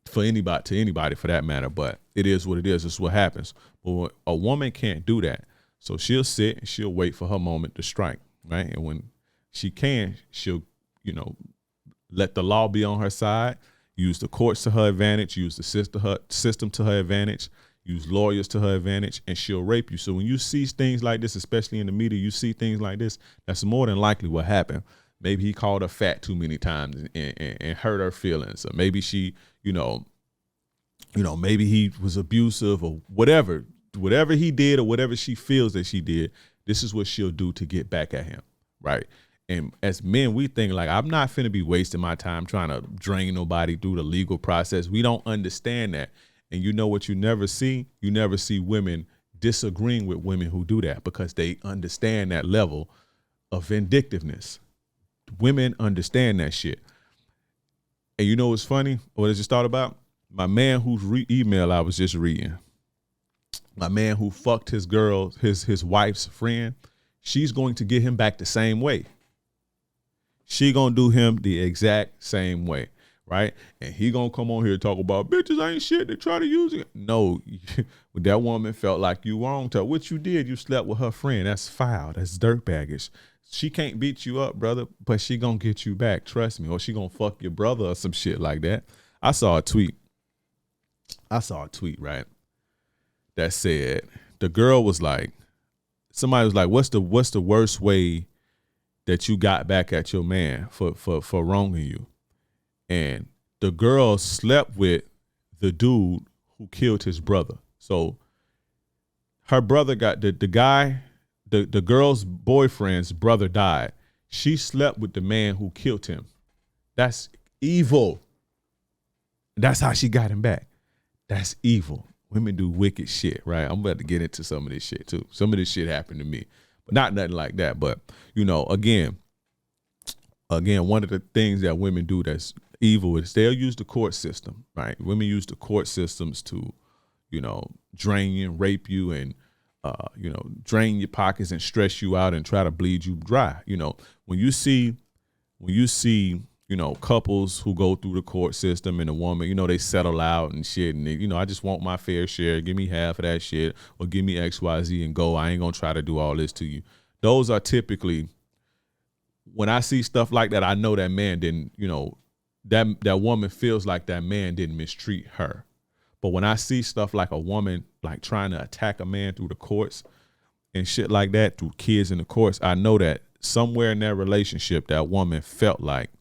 for anybody, to anybody for that matter. But it is what it is. It's what happens. But a woman can't do that. So she'll sit and she'll wait for her moment to strike, right? And when she can, she'll, you know, let the law be on her side, use the courts to her advantage, use the system to her advantage, use lawyers to her advantage, and she'll rape you. So when you see things like this, especially in the media, you see things like this, that's more than likely what happened. Maybe he called her fat too many times and hurt her feelings. Or maybe she, maybe he was abusive or whatever he did or whatever she feels that she did. This is what she'll do to get back at him, right? And as men, we think like, I'm not finna be wasting my time trying to drain nobody through the legal process. We don't understand that. And you know what you never see? You never see women disagreeing with women who do that because they understand that level of vindictiveness. Women understand that shit. And you know what's funny? What I just thought about? My man whose email I was just reading. My man who fucked his girl, his wife's friend, she's going to get him back the same way. She gonna do him the exact same way, right? And he gonna come on here and talk about bitches ain't shit. They try to use it. No, that woman felt like you wronged her. What you did, you slept with her friend. That's foul. That's dirt baggage. She can't beat you up, brother, but she gonna get you back. Trust me. Or she gonna fuck your brother or some shit like that. I saw a tweet, right? That said, the girl was like, somebody was like, what's the worst way that you got back at your man for wronging you? And the girl slept with the dude who killed his brother. So her brother got the girl's boyfriend's brother died. She slept with the man who killed him. That's evil. That's how she got him back. That's evil. Women do wicked shit, right? I'm about to get into some of this shit too. Some of this shit happened to me, but not nothing like that. But again, one of the things that women do that's evil is they'll use the court system, right? Women use the court systems to, drain you and rape you and, drain your pockets and stress you out and try to bleed you dry. When you see, couples who go through the court system and a woman, they settle out and shit. And they, I just want my fair share. Give me half of that shit or give me X, Y, Z and go. I ain't going to try to do all this to you. Those are typically, when I see stuff like that, I know that man didn't, that woman feels like that man didn't mistreat her. But when I see stuff like a woman like trying to attack a man through the courts and shit like that, through kids in the courts, I know that somewhere in that relationship, that woman felt like,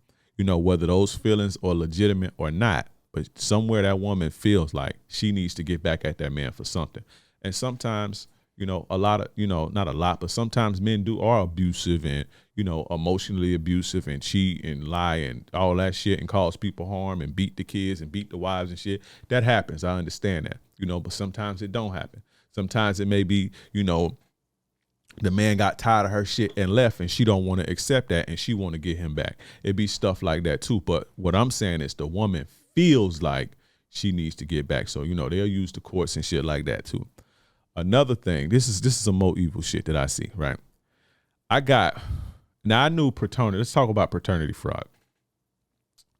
whether those feelings are legitimate or not, but somewhere that woman feels like she needs to get back at that man for something. And sometimes, a lot of, not a lot, but sometimes men are abusive and, emotionally abusive and cheat and lie and all that shit and cause people harm and beat the kids and beat the wives and shit. That happens. I understand that, but sometimes it don't happen. Sometimes it may be, the man got tired of her shit and left and she don't want to accept that and she want to get him back. It'd be stuff like that too. But what I'm saying is the woman feels like she needs to get back. So, they'll use the courts and shit like that too. Another thing, this is some more evil shit that I see, right? I knew paternity. Let's talk about paternity fraud.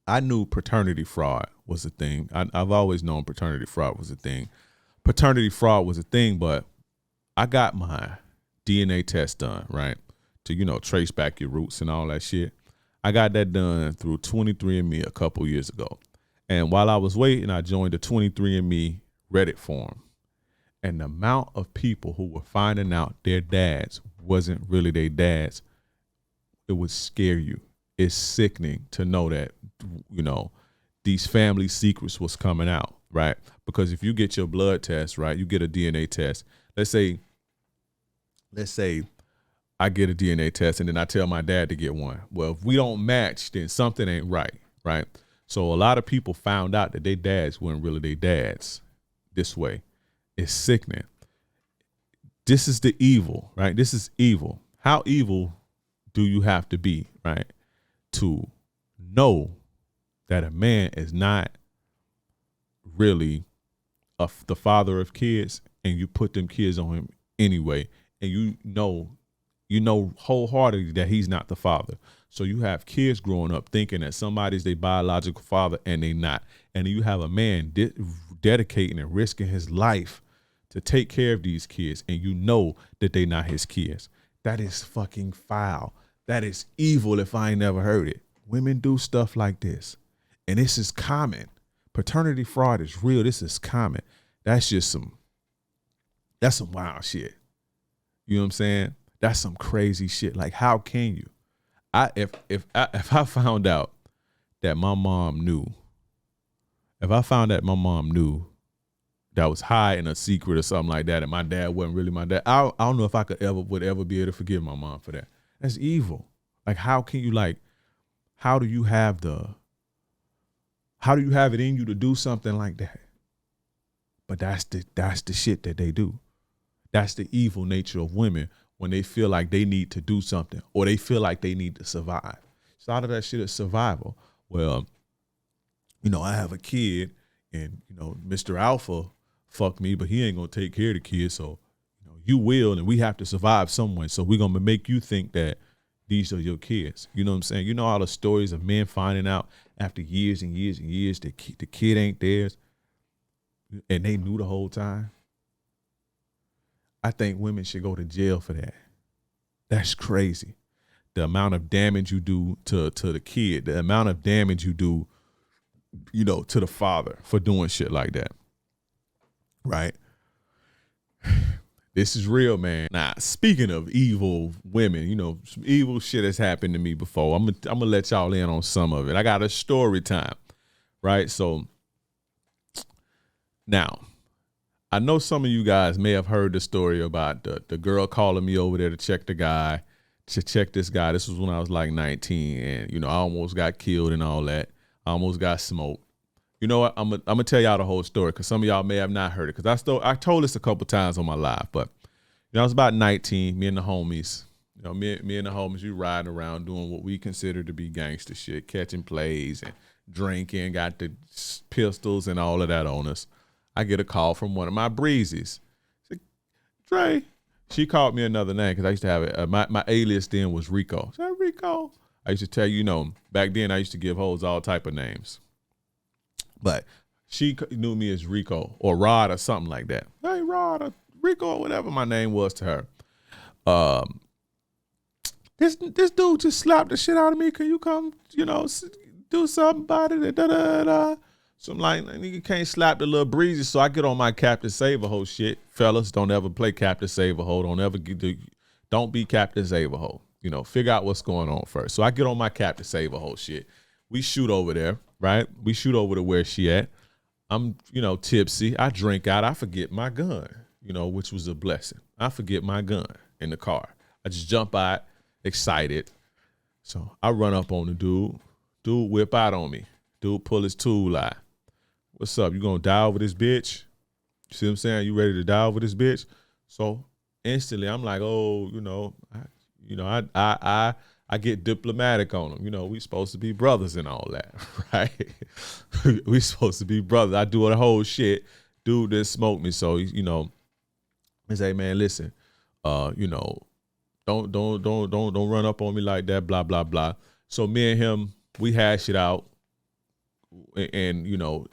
I knew paternity fraud was a thing. I've always known paternity fraud was a thing. Paternity fraud was a thing, but I got my DNA test done, right? To, trace back your roots and all that shit. I got that done through 23andMe a couple years ago. And while I was waiting, I joined the 23andMe Reddit forum. And the amount of people who were finding out their dads wasn't really their dads, it would scare you. It's sickening to know that, these family secrets was coming out, right? Because if you get your blood test, right, you get a DNA test. Let's say I get a DNA test and then I tell my dad to get one. Well, if we don't match, then something ain't right, right? So a lot of people found out that their dads weren't really their dads this way. It's sickening. This is the evil, right? This is evil. How evil do you have to be, right, to know that a man is not really the father of kids, and you put them kids on him anyway, and you know wholeheartedly that he's not the father. So you have kids growing up thinking that somebody's their biological father and they not. And you have a man dedicating and risking his life to take care of these kids, and you know that they not his kids. That is fucking foul. That is evil if I ain't never heard it. Women do stuff like this. And this is common. Paternity fraud is real. This is common. That's some wild shit. You know what I'm saying? That's some crazy shit. Like, how can you? If I found out that my mom knew, that was hiding a secret or something like that, and my dad wasn't really my dad, I don't know if I would ever be able to forgive my mom for that. That's evil. Like, how can you, like, how do you have it in you to do something like that? But that's the shit that they do. That's the evil nature of women when they feel like they need to do something or they feel like they need to survive. So out of that shit is survival. Well, I have a kid and, Mr. Alpha fucked me, but he ain't going to take care of the kid. So, you will, and we have to survive somewhere. So we're going to make you think that these are your kids. You know what I'm saying? You know all the stories of men finding out after years and years and years that the kid ain't theirs and they knew the whole time? I think women should go to jail for that. That's crazy. The amount of damage you do to the kid, the amount of damage you do, to the father for doing shit like that. Right? This is real, man. Now, speaking of evil women, some evil shit has happened to me before. I'm gonna let y'all in on some of it. I got a story time, right? So now, I know some of you guys may have heard the story about the girl calling me over there to check this guy. This was when I was like 19, and I almost got killed and all that. I almost got smoked. You know what? I'm gonna tell y'all the whole story because some of y'all may have not heard it because I told this a couple times on my live. But I was about 19. Me and the homies, me and the homies, we riding around doing what we consider to be gangster shit, catching plays and drinking, got the pistols and all of that on us. I get a call from one of my breezes. Said, Dre. She called me another name because I used to have it. My alias then was Rico. Said, Rico. I used to tell you, back then I used to give hoes all type of names. But she knew me as Rico or Rod or something like that. Hey, Rod or Rico or whatever my name was to her. This dude just slapped the shit out of me. Can you come, do something about it? Da, da, da. So I'm like, nigga can't slap the little breezy. So I get on my Captain Save-A-Ho shit. Fellas, don't ever play Captain Save-A-Ho. Don't be Captain Save-A-Ho. Figure out what's going on first. So I get on my Captain Save-A-Ho shit. We shoot over there, right? We shoot over to where she at. I'm, tipsy. I drink out. I forget my gun, which was a blessing. I forget my gun in the car. I just jump out, excited. So I run up on the dude. Dude whip out on me. Dude pull his tool out. What's up? You gonna die over this bitch? You see what I'm saying? You ready to die over this bitch? So instantly I'm like, oh, I get diplomatic on him. We supposed to be brothers and all that, right? We supposed to be brothers. I do the whole shit. Dude didn't smoke me, so he say, man, listen, don't run up on me like that, blah blah blah. So me and him, we hash it out, and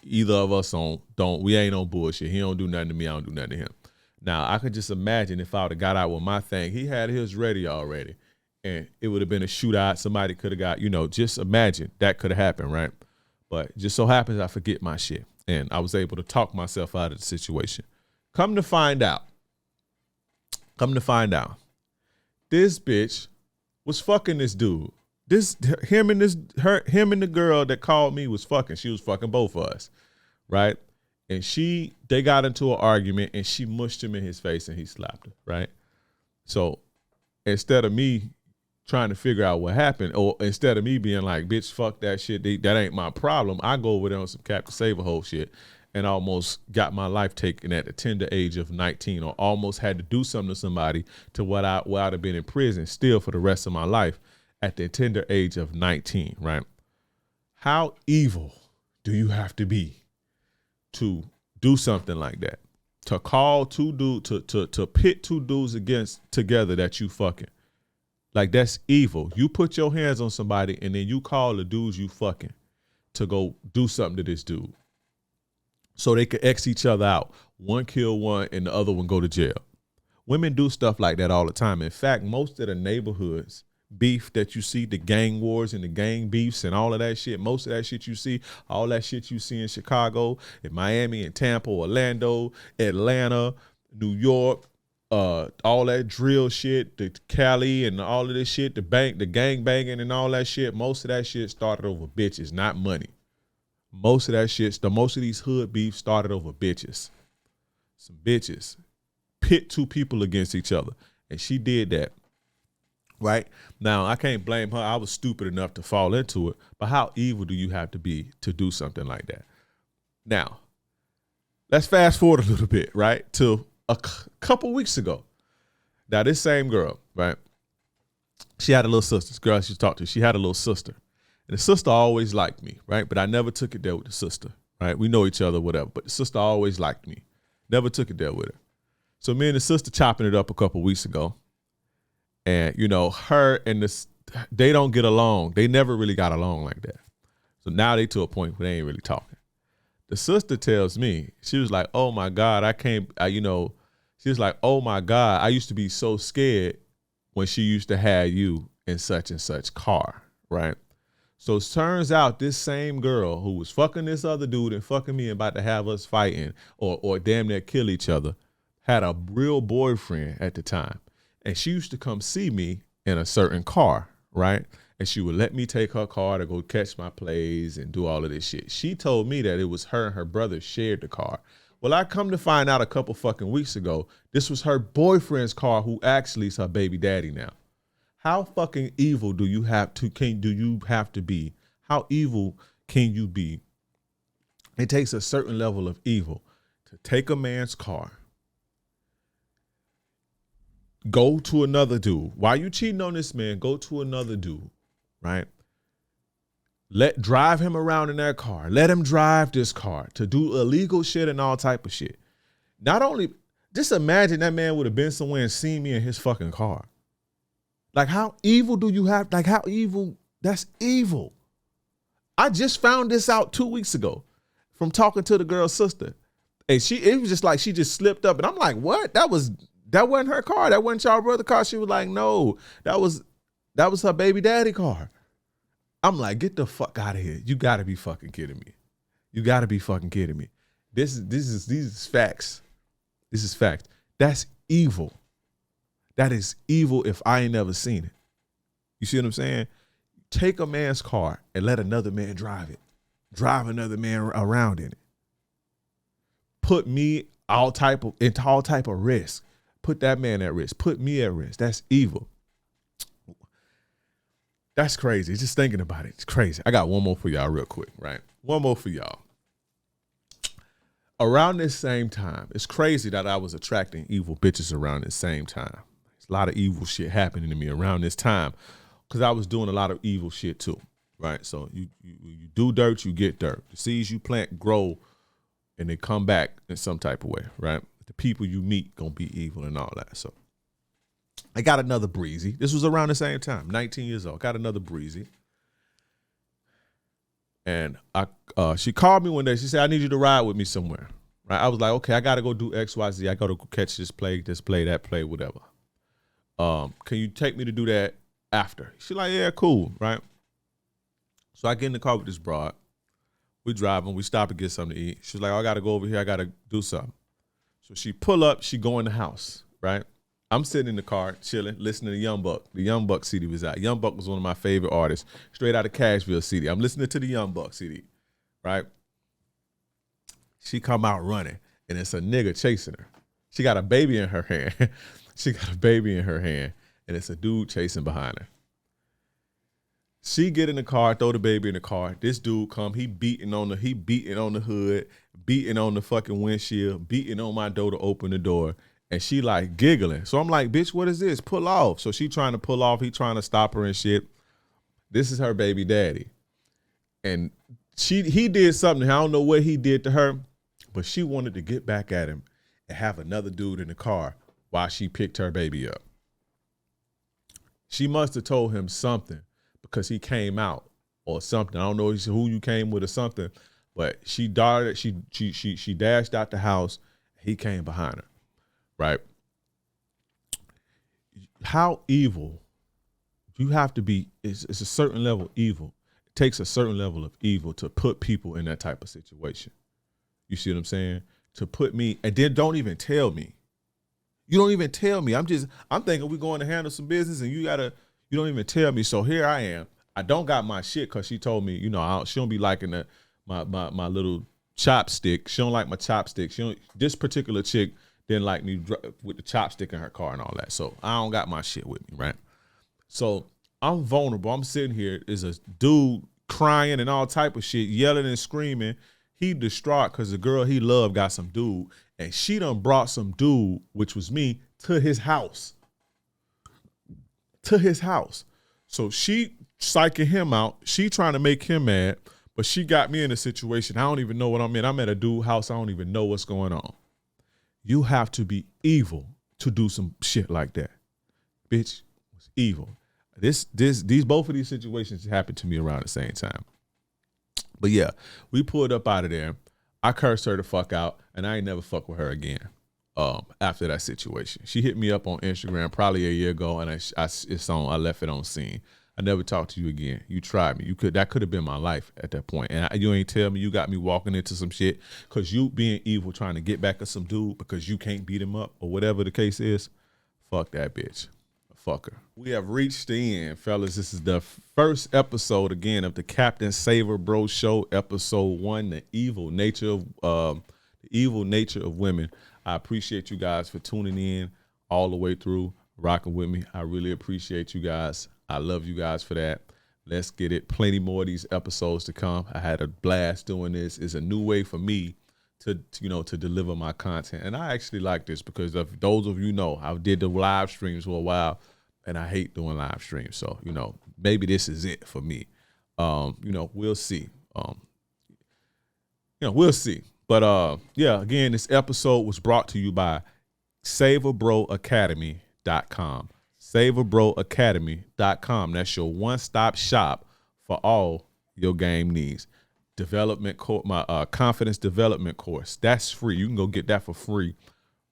either of us we ain't on bullshit. He don't do nothing to me, I don't do nothing to him. Now I could just imagine if I would have got out with my thing, he had his ready already. And it would have been a shootout. Somebody could have got, just imagine that could have happened, right? But it just so happens I forget my shit. And I was able to talk myself out of the situation. Come to find out, this bitch was fucking this dude. Him and the girl that called me was fucking. She was fucking both of us, right? And they got into an argument and she mushed him in his face and he slapped her, right? So instead of me trying to figure out what happened, or instead of me being like, bitch, fuck that shit, that ain't my problem, I go over there on some Captain Save-A-Ho shit and almost got my life taken at the tender age of 19, or almost had to do something to somebody to where I'd have been in prison still for the rest of my life at the tender age of 19, right? How evil do you have to be to do something like that? To call two dudes, to pit two dudes against together that you fucking. Like, that's evil. You put your hands on somebody and then you call the dudes you fucking to go do something to this dude. So they could X each other out. One kill one and the other one go to jail. Women do stuff like that all the time. In fact, most of the neighborhoods beef that you see, the gang wars and the gang beefs and all of that shit, most of that shit you see, all that shit you see in Chicago, in Miami, in Tampa, Orlando, Atlanta, New York, all that drill shit, the Cali and all of this shit, the gang banging and all that shit, most of that shit started over bitches, not money. Most of that shit, most of these hood beefs started over bitches. Some bitches pit two people against each other. And she did that. Right? Now, I can't blame her. I was stupid enough to fall into it. But how evil do you have to be to do something like that? Now, let's fast forward a little bit, right? To a couple weeks ago. Now, this same girl, right? She had a little sister. This girl she talked to, she had a little sister. And the sister always liked me, right? But I never took it there with the sister, right? We know each other, whatever. But the sister always liked me. Never took it there with her. So me and the sister chopping it up a couple weeks ago. And, you know, her and this, they don't get along. They never really got along like that. So now they to a point where they ain't really talking. The sister tells me, she was like, oh my God, she was like, oh my God, I used to be so scared when she used to have you in such and such car, right? So it turns out this same girl who was fucking this other dude and fucking me and about to have us fighting or damn near kill each other had a real boyfriend at the time. And she used to come see me in a certain car, right? And she would let me take her car to go catch my plays and do all of this shit. She told me that it was her and her brother shared the car. Well, I come to find out a couple fucking weeks ago, this was her boyfriend's car who actually is her baby daddy now. How fucking evil do you have to be? How evil can you be? It takes a certain level of evil to take a man's car, go to another dude. While you cheating on this man, go to another dude, right? Drive him around in that car. Let him drive this car to do illegal shit and all type of shit. Not only, just imagine that man would have been somewhere and seen me in his fucking car. Like, how evil do you have? Like, how evil? That's evil. I just found this out 2 weeks ago from talking to the girl's sister. And it was just like she just slipped up. And I'm like, what? That wasn't her car. That wasn't y'all brother's car. She was like, no, that was her baby daddy car. I'm like, get the fuck out of here. You gotta be fucking kidding me. You gotta be fucking kidding me. These is facts. This is fact. That's evil. That is evil if I ain't never seen it. You see what I'm saying? Take a man's car and let another man drive it. Drive another man around in it. Put me into all type of risk. Put that man at risk. Put me at risk. That's evil. That's crazy. Just thinking about it. It's crazy. I got one more for y'all real quick, right? One more for y'all. Around this same time, it's crazy that I was attracting evil bitches around this same time. There's a lot of evil shit happening to me around this time because I was doing a lot of evil shit too, right? So you do dirt, you get dirt. The seeds you plant grow and they come back in some type of way, right? The people you meet gonna be evil and all that. So I got another breezy. This was around the same time, 19 years old. Got another breezy. And she called me one day. She said, I need you to ride with me somewhere. Right? I was like, okay, I got to go do X, Y, Z. I got to go catch this play, that play, whatever. Can you take me to do that after? She's like, yeah, cool, right? So I get in the car with this broad. We driving. We stop and get something to eat. She's like, oh, I got to go over here. I got to do something. So she pull up. She go in the house, right? I'm sitting in the car, chilling, listening to Young Buck. The Young Buck CD was out. Young Buck was one of my favorite artists, straight out of Cashville CD. I'm listening to the Young Buck CD, right? She come out running, and it's a nigga chasing her. She got a baby in her hand. And it's a dude chasing behind her. She get in the car, throw the baby in the car. This dude come, he beating on the hood, beating on the fucking windshield, beating on my door to open the door. And she like giggling. So I'm like, bitch, what is this? Pull off. So she trying to pull off. He trying to stop her and shit. This is her baby daddy. And he did something. I don't know what he did to her, but she wanted to get back at him and have another dude in the car while she picked her baby up. She must have told him something because he came out or something. I don't know who you came with or something, but she darted. She dashed out the house. He came behind her, right? How evil you have to be? It's a certain level of evil. It takes a certain level of evil to put people in that type of situation. You see what I'm saying? To put me, and then don't even tell me. You don't even tell me. I'm thinking we're going to handle some business, and you don't even tell me. So here I am. I don't got my shit because she told me, she don't be liking my little chopstick. She don't like my chopstick. This particular chick didn't like me with the chopstick in her car and all that. So I don't got my shit with me, right? So I'm vulnerable. I'm sitting here. There's a dude crying and all type of shit, yelling and screaming. He distraught because the girl he loved got some dude, and she done brought some dude, which was me, to his house. To his house. So she psyching him out. She trying to make him mad, but she got me in a situation. I don't even know what I'm in. I'm at a dude's house. I don't even know what's going on. You have to be evil to do some shit like that. Bitch was evil. Both of these situations happened to me around the same time. But yeah, we pulled up out of there. I cursed her the fuck out, and I ain't never fuck with her again. After that situation, she hit me up on Instagram probably a year ago, and I left it on scene. I never talked to you again. You tried me. That could have been my life at that point, and you ain't tell me. You got me walking into some shit because you being evil, trying to get back at some dude because you can't beat him up or whatever the case is. Fuck that bitch. Fuck her. We have reached the end, fellas. This is the first episode again of the Captain Saver Bro Show, episode 1, the evil nature of women. I appreciate you guys for tuning in all the way through, rocking with me. I really appreciate you guys. I love you guys for that. Let's get it. Plenty more of these episodes to come. I had a blast doing this. It's a new way for me to deliver my content. And I actually like this because of those of you know, I did the live streams for a while and I hate doing live streams. So, maybe this is it for me. We'll see. We'll see. But again, this episode was brought to you by SaverBroAcademy.com. SaverBroAcademy.com. That's your one-stop shop for all your game needs. My confidence development course. That's free. You can go get that for free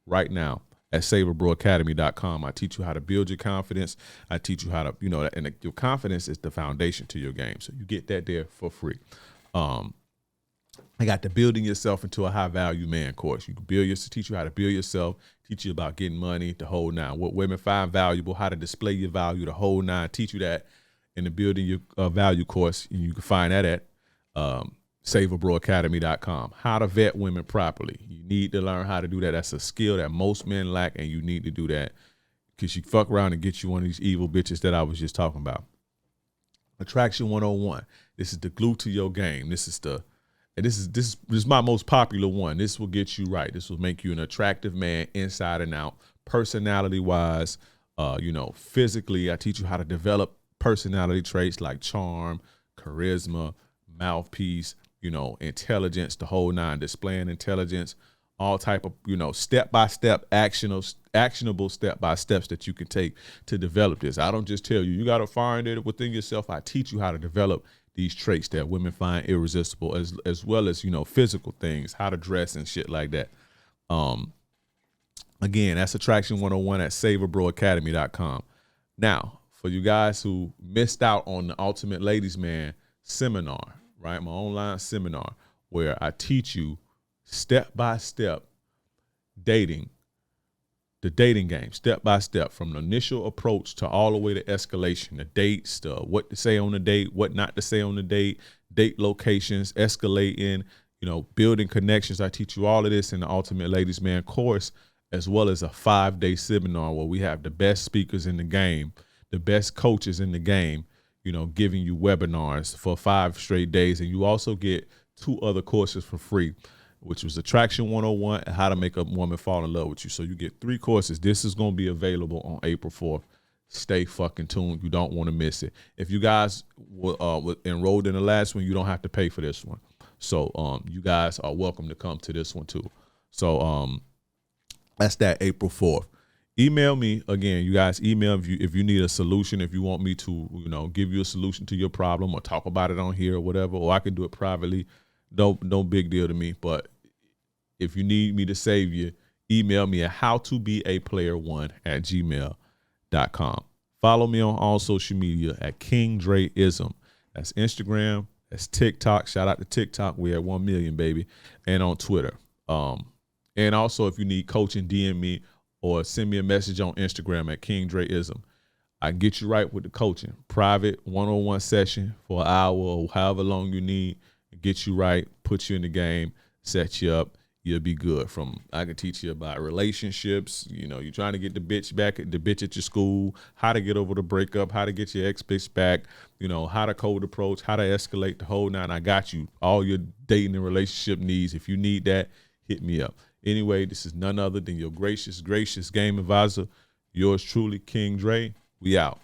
right now at SaverBroAcademy.com. I teach you how to build your confidence. I teach you how to, and your confidence is the foundation to your game. So you get that there for free. I got the Building Yourself into a High Value Man course. You can teach you how to build yourself, teach you about getting money, the whole nine. What women find valuable, how to display your value, the whole nine. Teach you that in the Building Your Value course. And you can find that at SaverBroAcademy.com. How to vet women properly. You need to learn how to do that. That's a skill that most men lack, and you need to do that because you fuck around and get you one of these evil bitches that I was just talking about. Attraction 101. This is the glue to your game. This is my most popular one. This will get you right. This will make you an attractive man inside and out, personality-wise, physically. I teach you how to develop personality traits like charm, charisma, mouthpiece, intelligence, the whole nine, displaying intelligence, all type of, step-by-step, actionable step-by-steps that you can take to develop this. I don't just tell you, you got to find it within yourself. I teach you how to develop these traits that women find irresistible, as well as, physical things, how to dress and shit like that. Again, that's Attraction 101 at SaverBroAcademy.com. Now, for you guys who missed out on the Ultimate Ladies Man seminar, right? My online seminar where I teach you step-by-step dating, the dating game, step-by-step, from the initial approach to all the way to escalation, the dates, to what to say on the date, what not to say on the date locations, escalating, building connections. I teach you all of this in the Ultimate Ladies Man course, as well as a 5-day seminar where we have the best speakers in the game, the best coaches in the game, giving you webinars for 5 straight days. And you also get 2 other courses for free, which was Attraction 101 and How to Make a Woman Fall in Love with You. So you get 3 courses. This is going to be available on April 4th. stay fucking tuned. You don't want to miss it. If you guys were enrolled in the last one, you don't have to pay for this one. So you guys are welcome to come to this one too. So that's that April 4th. Email me again, you guys. Email if you need a solution, if you want me to, give you a solution to your problem or talk about it on here or whatever, or I can do it privately. No big deal to me. But if you need me to save you, email me at howtobeaplayer1@gmail.com. Follow me on all social media at King Dreism. That's Instagram. That's TikTok. Shout out to TikTok. We're at 1 million, baby. And on Twitter. And also, if you need coaching, DM me or send me a message on Instagram at King Dreism. I can get you right with the coaching. Private, one-on-one session for an hour or however long you need. Get you right, put you in the game, set you up. You'll be good. I can teach you about relationships. You're trying to get the bitch at your school, how to get over the breakup, how to get your ex bitch back, how to cold approach, how to escalate the whole nine. I got you. All your dating and relationship needs. If you need that, hit me up. Anyway, this is none other than your gracious game advisor. Yours truly, King Dre. We out.